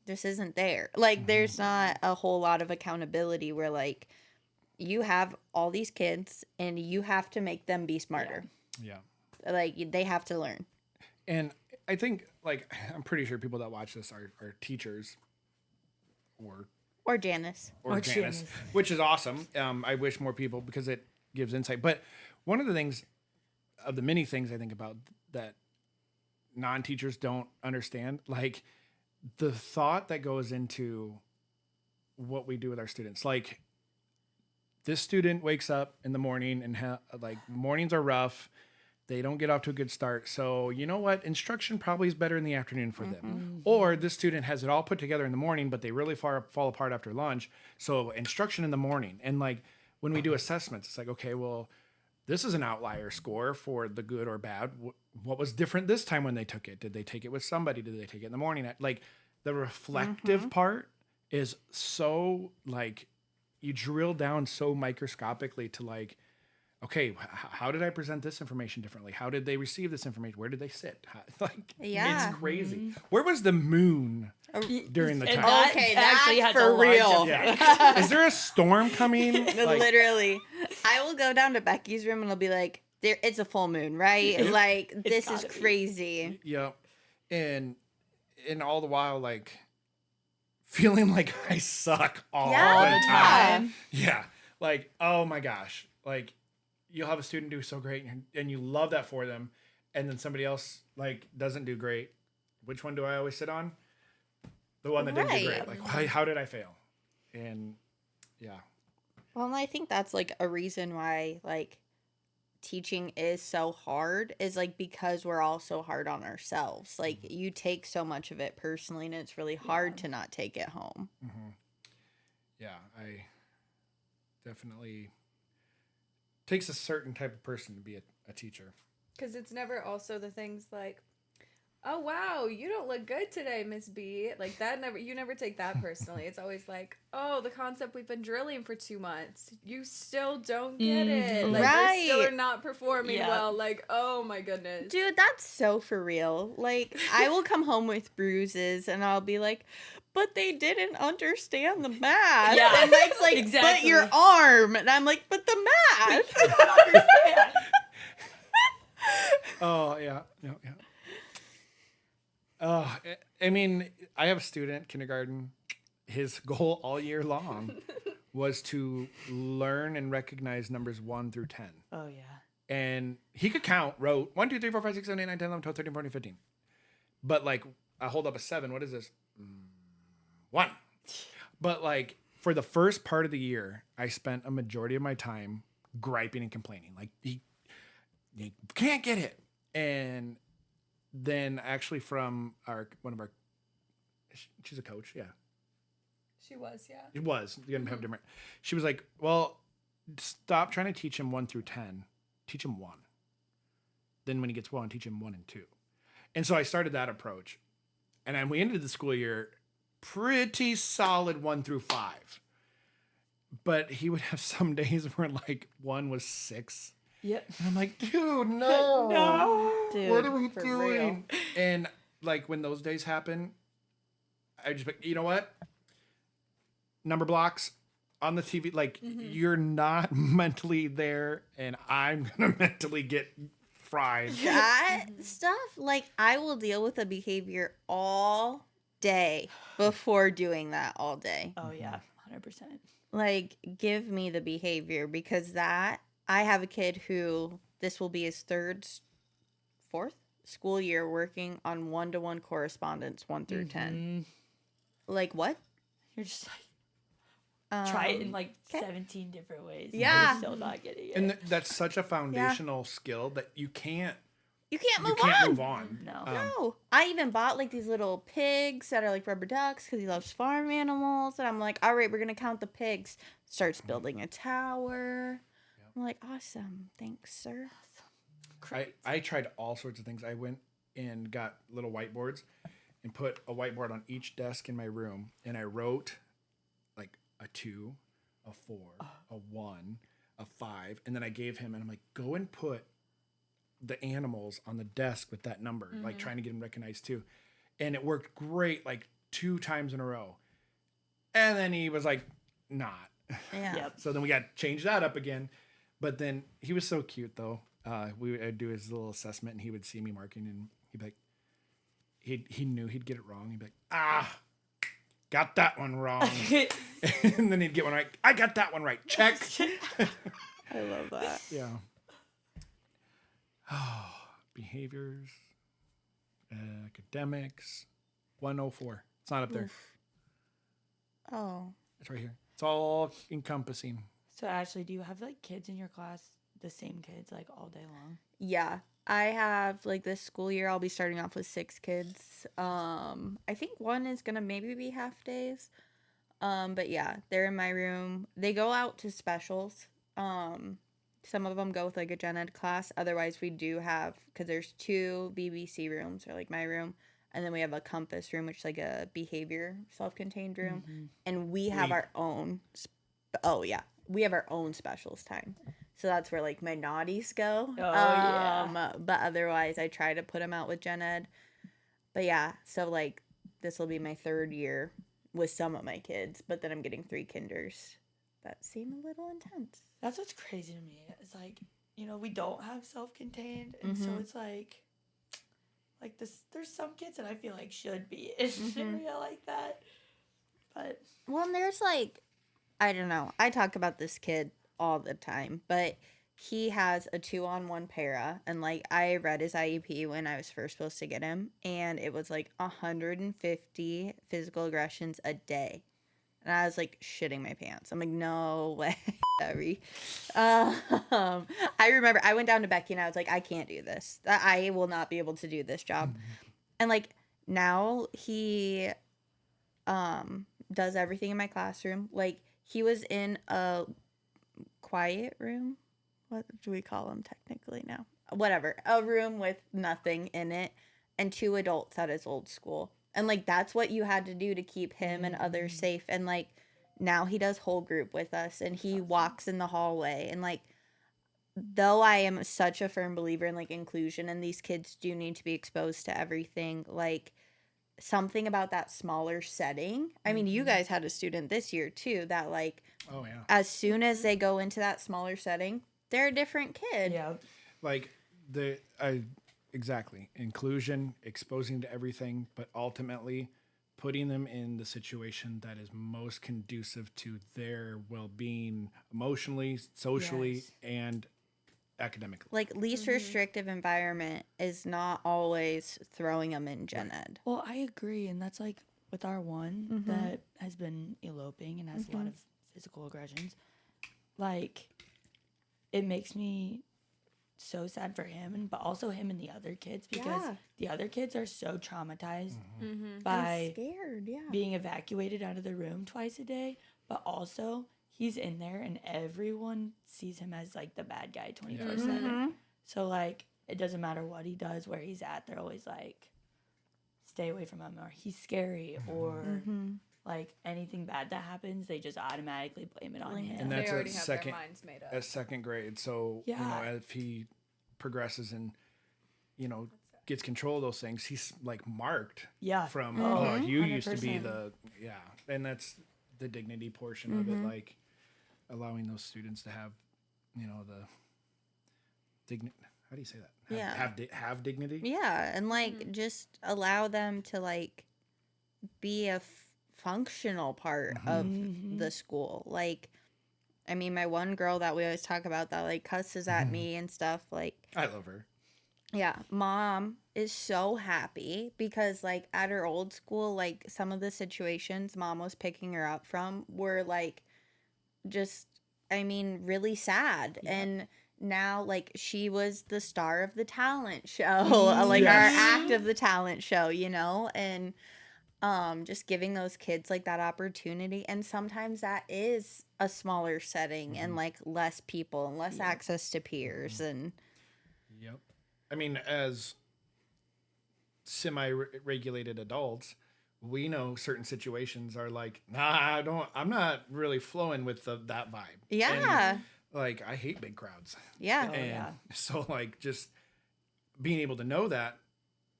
just isn't there. Like, there's not a whole lot of accountability where like you have all these kids and you have to make them be smarter. Yeah. Like, they have to learn. And I think, like, I'm pretty sure people that watch this are teachers Or Janice. or Janice, which is awesome. I wish more people, because it gives insight. But one of the things, of the many things I think about that non-teachers don't understand, like the thought that goes into what we do with our students. Like, this student wakes up in the morning and like mornings are rough. They don't get off to a good start. So you know what? Instruction probably is better in the afternoon for them. Or this student has it all put together in the morning, but they really fall apart after lunch. So instruction in the morning. And like when we do assessments, it's like, okay, well, this is an outlier score for the good or bad. What was different this time when they took it? Did they take it with somebody? Did they take it in the morning? Like the reflective part is so like, you drill down so microscopically to like, okay, how did I present this information differently? How did they receive this information? Where did they sit? Like, Yeah. it's crazy. Where was the moon during the And time? that Okay, actually that's has a for large real. effect. Yeah. Is there a storm coming? Like, Literally. I will go down to Becky's room and I'll be like, it's a full moon, right? Like, this is gotta be. crazy. yeah. And all the while, like, feeling like I suck all Yeah. the time. Yeah. Like, oh my gosh. Like, you'll have a student do so great and you love that for them. And then somebody else, like, doesn't do great. Which one do I always sit on? The one that didn't do great. Right. Like, how did I fail? And yeah. Well, and I think that's like a reason why like teaching is so hard is like because we're all so hard on ourselves. Like you take so much of it personally, and it's really hard to not take it home. Yeah, I definitely takes a certain type of person to be a teacher. Because it's never also the things like, oh wow, you don't look good today, Miss B. Like that you never take that personally. It's always like, oh, the concept we've been drilling for 2 months. You still don't get it. Like you still are not performing well. Like, oh my goodness. Dude, that's so for real. Like I will come home with bruises and I'll be like, but they didn't understand the math. Yeah. And Mike's like, but your arm. And I'm like, but the math. I don't understand. Oh, yeah. I mean, I have a student, kindergarten. His goal all year long was to learn and recognize numbers 1 through 10. Oh, yeah. And he could count, wrote 1, 2, 3, 4, 5, 6, 7, 8, 9, 10, 11, 12, 13, 14, 15. But like, I hold up a 7. What is this? 1. But like, for the first part of the year, I spent a majority of my time griping and complaining. Like, he can't get it. And then actually from she's a coach, yeah. She was, yeah. It was. You're gonna have different. She was like, well, stop trying to teach him 1 through 10. Teach him 1. Then when he gets 1, teach him 1 and 2. And so I started that approach. And then we ended the school year pretty solid 1 through 5. But he would have some days where like 1 was 6. Yep. And I'm like, dude, no. Dude, what are we for doing? real. And like when those days happen, I just, you know what? Number blocks on the TV, like you're not mentally there, and I'm gonna mentally get fried. That stuff, like I will deal with a behavior all day before doing that all day. Oh, yeah. 100%. Like, give me the behavior because that I have a kid who this will be his 4th school year working on 1-to-1 correspondence 1 through 10. Like what? You're just like, try it in like 17 different ways. Yeah. You're still not getting it. And that's such a foundational skill that you can't move on. No. No. I even bought like these little pigs that are like rubber ducks because he loves farm animals. And I'm like, all right, we're going to count the pigs. Starts building a tower. I'm like, awesome. Thanks, sir. I tried all sorts of things. I went and got little whiteboards and put a whiteboard on each desk in my room. And I wrote like a 2, a 4, a 1, a 5. And then I gave him, and I'm like, go and put the animals on the desk with that number, like trying to get them recognized too. And it worked great, like 2 times in a row. And then he was like, not. Yeah. Yep. So then we got to change that up again. But then he was so cute though. I'd do his little assessment, and he would see me marking, and he'd be like, he knew he'd get it wrong. He'd be like, got that one wrong. And then he'd get one right. I got that one right. Check. I love that. Yeah. Oh, behaviors, academics, 104. It's not up there. Oh. It's right here. It's all encompassing. So, Ashley, do you have like kids in your class, the same kids, like all day long? Yeah. I have like this school year I'll be starting off with 6 kids. I think 1 is gonna maybe be half days. But yeah, they're in my room. They go out to specials. Some of them go with like a gen ed class. Otherwise we do have, because there's 2 BBC rooms, or like my room, and then we have a compass room, which is like a behavior self-contained room. And we have our own we have our own specials time. So that's where like my naughties go. Yeah. But otherwise I try to put them out with gen ed. But yeah, so like this will be my 3rd year with some of my kids, but then I'm getting 3 kinders that seem a little intense. That's what's crazy to me. It's like, we don't have self-contained, and so it's like this. There's some kids that I feel like should be in area like that, but Well, and there's like, I don't know. I talk about this kid all the time, but he has a 2-on-1 para, and like I read his IEP when I was first supposed to get him, and it was like 150 physical aggressions a day. And I was like shitting my pants. I'm like, no way. Sorry. I remember I went down to Becky and I was like, I can't do this. I will not be able to do this job. And like now he does everything in my classroom. Like he was in a quiet room. What do we call them technically now? Whatever. A room with nothing in it and 2 adults at his old school. And like that's what you had to do to keep him and others safe. And like now he does whole group with us and he walks in the hallway. And like though I am such a firm believer in like inclusion and these kids do need to be exposed to everything, like something about that smaller setting. I mean, you guys had a student this year too that like Oh yeah. as soon as they go into that smaller setting, they're a different kid. Yeah. Like exactly, inclusion, exposing to everything, but ultimately putting them in the situation that is most conducive to their well-being emotionally, socially, Yes. and academically. Like least restrictive environment is not always throwing them in gen ed. Well, I agree, and that's like with our one that has been eloping and has a lot of physical aggressions. Like, it makes me so sad for him, but also him and the other kids because Yeah. the other kids are so traumatized I'm by scared, yeah. being evacuated out of the room twice a day, but also he's in there and everyone sees him as like the bad guy 24/7. So like it doesn't matter what he does, where he's at, they're always like, stay away from him, or he's scary, or like anything bad that happens, they just automatically blame it on him. And They that's already at have second, their minds made up. at second grade. So, Yeah. if he progresses and, gets control of those things, he's like marked Yeah. from, Mhm. you used to be 100%. and that's the dignity portion of it, like allowing those students to have, the dignity. How do you say that? Have dignity. Yeah, and like just allow them to like be a functional part of the school. Like, I mean, my one girl that we always talk about that like cusses at me and stuff. Like, I love her. yeah, mom is so happy because like at her old school, like some of the situations mom was picking her up from were like just, I mean, really sad. And now like she was the star of the talent show, like Yes. our act of the talent show, and just giving those kids like that opportunity. And sometimes that is a smaller setting and like less people and less access to peers and Yep. I mean, as semi-regulated adults, we know certain situations are like, I'm not really flowing with that vibe. yeah. And, like, I hate big crowds. Yeah. And so, like, just being able to know that,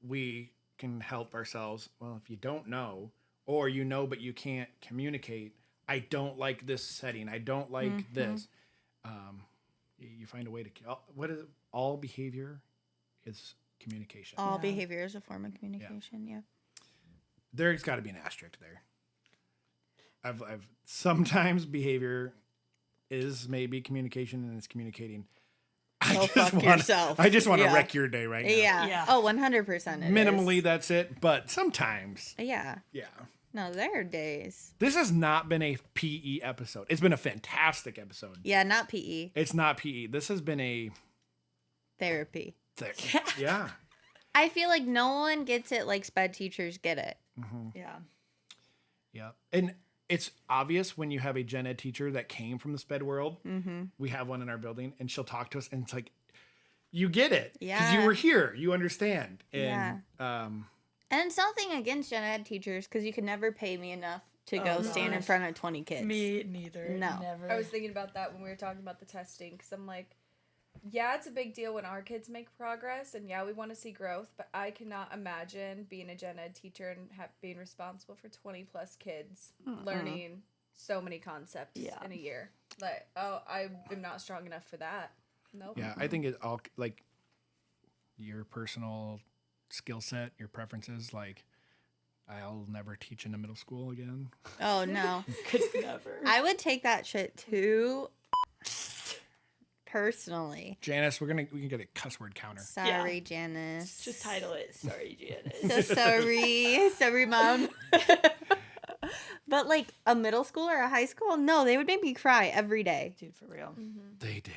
we can help ourselves. Well, if you don't know, or but you can't communicate, I don't like this setting. I don't like this. You find a way to, what is it? All behavior is communication. All behavior is a form of communication. Yeah. There's got to be an asterisk there. I've sometimes behavior is maybe communication and it's communicating. Go fuck yourself. I just want to Yeah. wreck your day right now. Yeah. Yeah. Oh, 100% it Minimally, is. that's it. But sometimes, Yeah. yeah. No, there are days. This has not been a PE episode. It's been a fantastic episode. Yeah, not PE. It's not PE. This has been a Therapy. yeah. I feel like no one gets it like SPED teachers get it. Yeah. Yeah. And it's obvious when you have a gen ed teacher that came from the SPED world. We have one in our building and she'll talk to us and it's like, you get it. Because you Yeah. were here. You understand. And And it's nothing against gen ed teachers because you can never pay me enough to go stand in gosh. front of 20 kids. Me neither. No. Never. I was thinking about that when we were talking about the testing because I'm like, yeah, it's a big deal when our kids make progress, and yeah, we want to see growth, but I cannot imagine being a gen ed teacher and being responsible for 20 plus kids learning so many concepts in a year. Like, I am not strong enough for that. Nope. yeah, I think it all like your personal skill set, your preferences. Like, I'll never teach in a middle school again. Oh, no. Could never. I would take that shit too personally. Janice, we can get a cuss word counter. Sorry, Janice. Just title it. Sorry, Janice. So sorry. Sorry, Mom. But like a middle school or a high school, no, they would make me cry every day. Dude, for real. They did.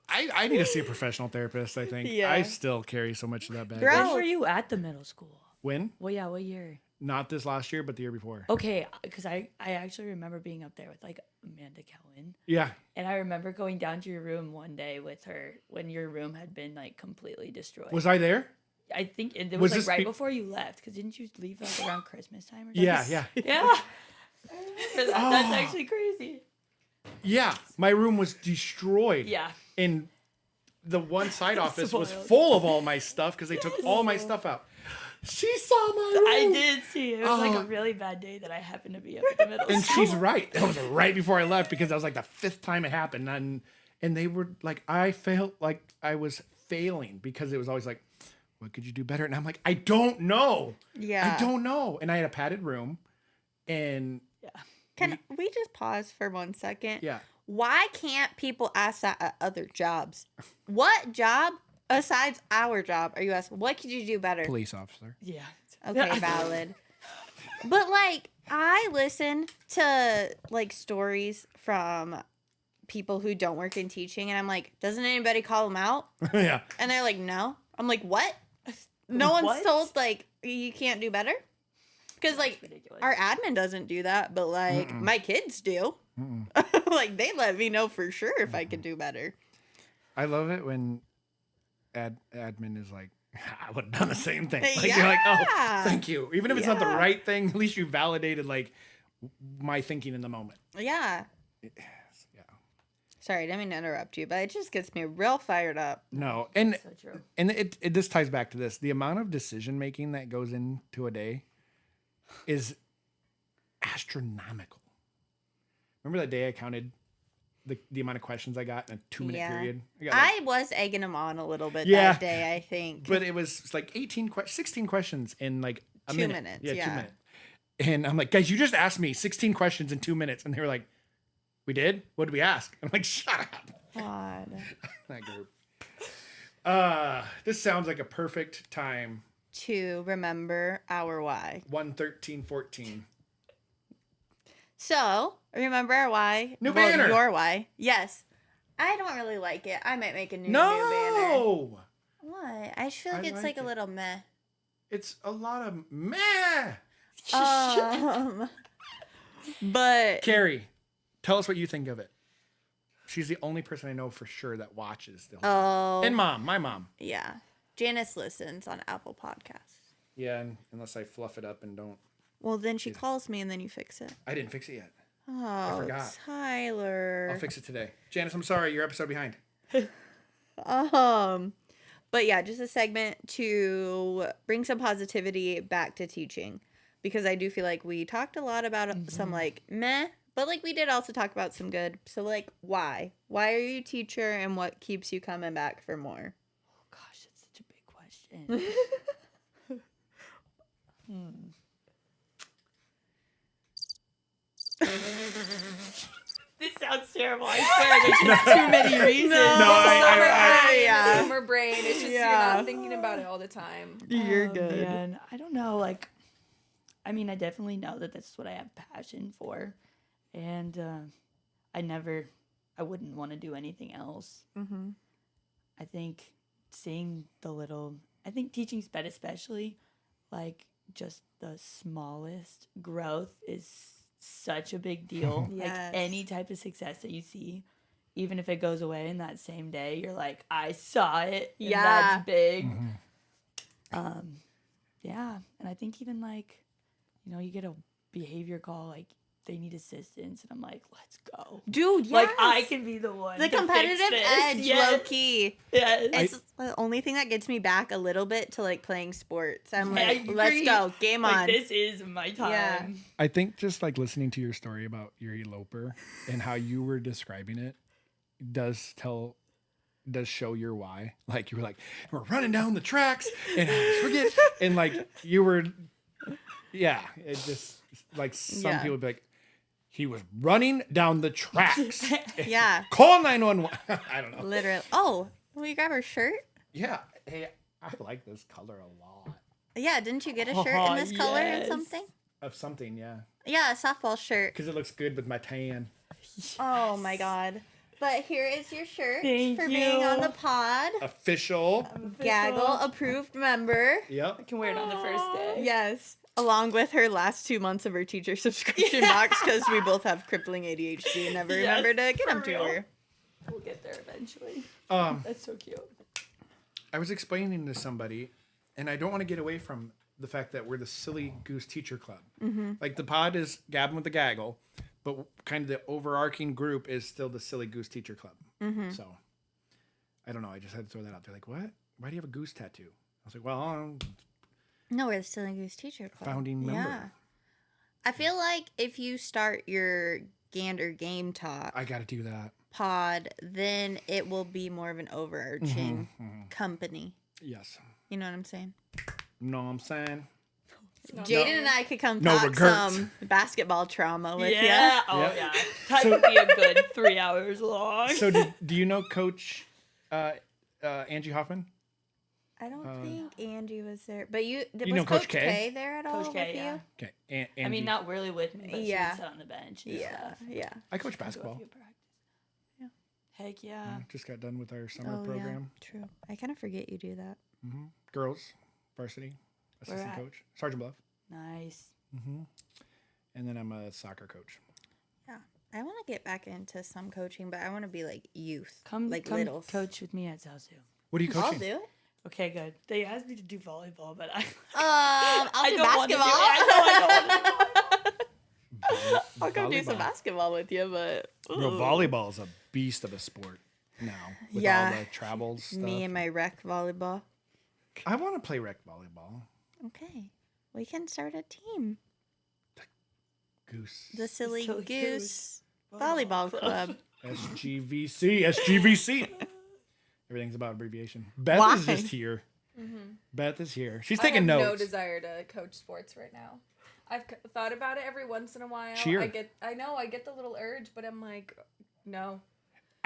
I need to see a professional therapist, I think. Yeah. I still carry so much of that baggage. Girl. When were you at the middle school? When? Well, yeah, what year? Not this last year, but the year before. Okay, because I actually remember being up there with like Amanda Kellen. Yeah. And I remember going down to your room one day with her when your room had been like completely destroyed. Was I there? I think it Was was like this right before you left, because didn't you leave like around Christmas time or something? Yeah, yeah. Yeah. I remember that. That's actually crazy. Yeah. My room was destroyed. Yeah. And the one side office was Spoiled. full of all my stuff because they took all my stuff out. She saw my room. I did see it. It was like Oh. a really bad day that I happened to be up at the middle And school. she's right. That was right before I left because that was like the 5th time it happened. And they were like, I felt like I was failing because it was always like, what could you do better? And I'm like, I don't know. Yeah. I don't know. And I had a padded room. And Can we just pause for 1 second? yeah. Why can't people ask that at other jobs? What job besides our job are you asking? What could you do better? Police officer. Yeah. Okay, valid. But like, I listen to like stories from people who don't work in teaching, and I'm like, doesn't anybody call them out? Yeah. And they're like, no. I'm like, what? No one's What? told like you can't do better? Because like ridiculous. our admin doesn't do that, but like my kids do. Like they let me know for sure if I could do better. I love it when admin is like, I would have done the same thing. Like, you're like, oh, Yeah. thank you. Even if it's not the Yeah. right thing, at least you validated like my thinking in the moment. Yeah. Yeah. Sorry, I didn't mean to interrupt you, but it just gets me real fired up. No, and So true. it this ties back to this. The amount of decision making that goes into a day is astronomical. Remember that day I counted the amount of questions I got in a 2-minute Yeah. period? I got like, I was egging them on a little bit Yeah. that day, I think. but it was like 16 questions in like a 2 minute. minutes, 2 yeah. minutes. And I'm like, guys, you just asked me 16 questions in 2 minutes. And they were like, we did? What did we ask? I'm like, shut up. God. That group. This sounds like a perfect time. To remember our why. 1:13:14. So, remember our why? New banner. Your why. Yes. I don't really like it. I might make a new banner. No, What? I just feel like I it's like like a it. little meh. it's a lot of meh. But Carrie, tell us what you think of it. She's the only person I know for sure that watches the whole oh, And my mom. yeah. Janice listens on Apple Podcasts. Yeah, and unless I fluff it up and don't. Well, then she calls me and then you fix it. I didn't fix it yet. Oh, forgot. Tyler. I'll fix it today. Janice, I'm sorry, you're episode behind. But yeah, just a segment to bring some positivity back to teaching, because I do feel like we talked a lot about some like meh, but like we did also talk about some good. So like, why are you a teacher, and what keeps you coming back for more? Oh gosh, that's such a big question. This sounds terrible. I swear there's just too many reasons. Summer brain. It's just you're not thinking about it all the time. You're Oh, man. I don't know. Like, I mean, I definitely know that that's what I have passion for, and I wouldn't want to do anything else. Mm-hmm. I think I think teaching SPED especially, like just the smallest growth is such a big deal. Yes. Like any type of success that you see, even if it goes away in that same day, you're like, I saw it. And Yeah. that's big. Mm-hmm. Yeah. And I think even like, you get a behavior call, like they need assistance, and I'm like, let's go. Dude, yes. Like I can be the one. the to competitive fix this. edge, Yes. low key. Yes. It's the only thing that gets me back a little bit to like playing sports. I'm I like, let's agree. go, game Like, on. this is my time. Yeah. I think just like listening to your story about your eloper and how you were describing it does show your why. Like you were like, we're running down the tracks and I forget. And like you were, yeah, it just like some Yeah. people would be like, he was running down the tracks. Yeah, Call 911. I don't know. literally. Oh, will you grab her shirt? Yeah. Hey, I like this color a lot. Yeah, didn't you get a shirt in this color and Yes. something? Of something, yeah. Yeah, a softball shirt. Because it looks good with my tan. Oh my god. But here is your shirt Thank for being on you. the pod. Official. Gaggle approved member. Yep. I can wear it on the first day. Yes. Along with her last 2 months of her teacher subscription box because we both have crippling ADHD and never Yes, remember to get for them to real. her. We'll get there eventually. That's so cute. I was explaining to somebody, and I don't want to get away from the fact that we're the Silly Goose Teacher Club. Like the pod is Gabbing with the Gaggle, but kind of the overarching group is still the Silly Goose Teacher Club. So I don't know. I just had to throw that out there. Like, what? Why do you have a goose tattoo? I was like, well, I'm No, we're the Silly Goose Teacher Club. founding member. Yeah. I feel like if you start your Gander Game Talk I got to do that. pod, then it will be more of an overarching company. Yes. You know what I'm saying? Know what I'm saying? Jaden and I could come No talk regrets. some basketball trauma with Yeah. you. Oh, Yeah. yeah. That would be a good 3 hours long. So do you know Coach Angie Hoffman? I don't think Angie was there, but was know Coach Coach K? K there at all Coach K, with yeah. you? Okay. I Angie. mean, not really with me, but she Yeah. would sit on the bench and Yeah, stuff. yeah. I coach Go to a basketball. few practices. Yeah. Heck yeah. Just got done with our summer Oh, program. yeah, true. I kind of forget you do that. Girls, varsity, assistant at? coach, Sergeant Bluff. Nice. And then I'm a soccer coach. Yeah. I want to get back into some coaching, but I want to be like youth, Come like come littles. coach with me at Zazu. What are you I'll coaching? do it. Okay, good. They asked me to do volleyball, but I I'll do don't wanna do it. basketball. I know. I'll go do some Volleyball. basketball with you, but Bro, volleyball is a beast of a sport now. With Yeah. all the travel stuff. me and my rec volleyball. I want to play rec volleyball. Okay, we can start a team. Goose. The Silly Silly Goose Goose Volleyball Volleyball Club. SGVC. Everything's about abbreviation. Beth Why? is just here. Beth is here. She's I taking have notes. no desire to coach sports right now. I've thought about it every once in a while. Cheer. I know I get the little urge, but I'm like, no.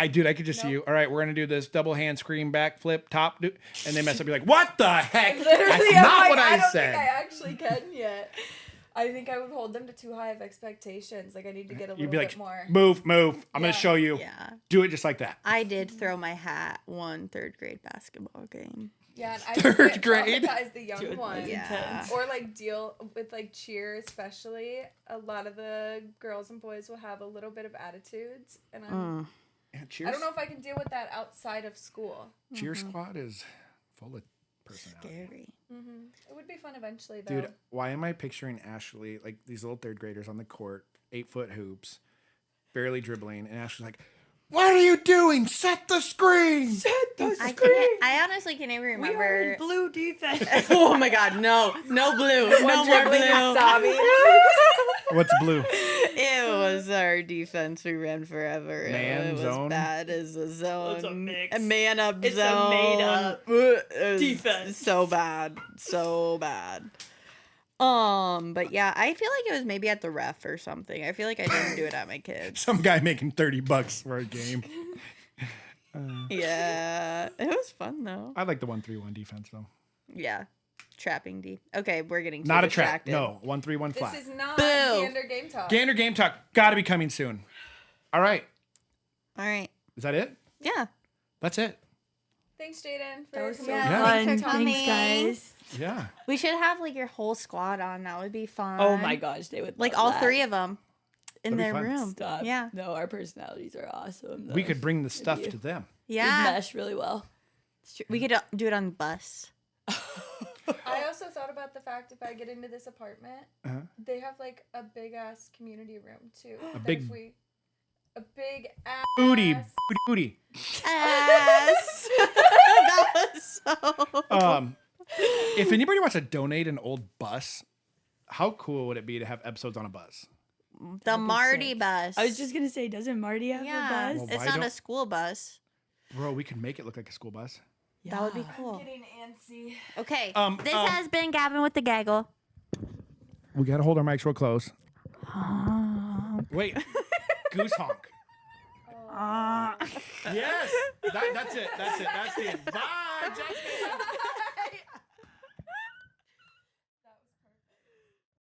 I could just see Nope. you. All right, we're gonna do this double hand scream backflip top, and they mess up. You're like, what the heck? Literally, That's I'm not like, what I don't said. think I actually can yet. I think I would hold them to too high of expectations. Like I need to get a little You'd be bit like, more. move. I'm gonna Yeah. show you. Yeah, Do it just like that. I did throw my hat one third grade basketball game. Yeah, and I Third can't grade? traumatize the young Dude, ones. Yeah. Or like deal with like cheer, especially. A lot of the girls and boys will have a little bit of attitudes, and Yeah, I don't know if I can deal with that outside of school. Cheer squad is full of personality. Scary. It would be fun eventually, though. Dude, why am I picturing Ashley, like these little third graders on the court, 8-foot hoops, barely dribbling, and Ashley's like, what are you doing? Set the screen! I can't. I honestly can't even We are remember. in blue defense. Oh my god, no blue, no more dribbling blue. Wasabi. What's blue? It was our defense. We ran forever. Man it was zone? bad as a zone. It's a mix. A man up It's a zone. made up It was defense. So bad. So bad. But yeah, I feel like it was maybe at the ref or something. I feel like I didn't do it at my kids. Some guy making $30 for a game. Yeah. It was fun though. I like the 1-3-1 defense though. Yeah. Trapping deep. Okay, we're getting too Not a trap. distracted. No, 1-3-1 This flat. is not Boo. Gander Game Talk. Gander Game Talk gotta be coming soon. All right, All right. is that it? Yeah. That's it. Thanks, Jaden, for That was so coming. Yeah, fun. thanks for coming. Thanks, guys. Yeah. We should have like your whole squad on. That would be fun. Oh my gosh, they would Like love all that. three of them in That'd be their fun. room. Stop. Yeah. No, our personalities are awesome. We could bring the It'd stuff be- to them. We'd Yeah. mesh really well. We could do it on the bus. I also thought about the fact if I get into this apartment, Uh-huh. they have like a big ass community room too. That big- if a big ass Booty. Ass. That was so. If anybody wants to donate an old bus, how cool would it be to have episodes on a bus? The Marty sick. bus. I was just gonna say, doesn't Marty have Yeah. a bus? Well, It's why not a don't- school bus. Bro, we could make it look like a school bus. That would be Yeah. cool. getting antsy. Okay. Um, this um, has been Gavin with the Gaggle. We gotta hold our mics real close. Wait, goose honk. Yes, that's it. That's the end. Bye, Jessica.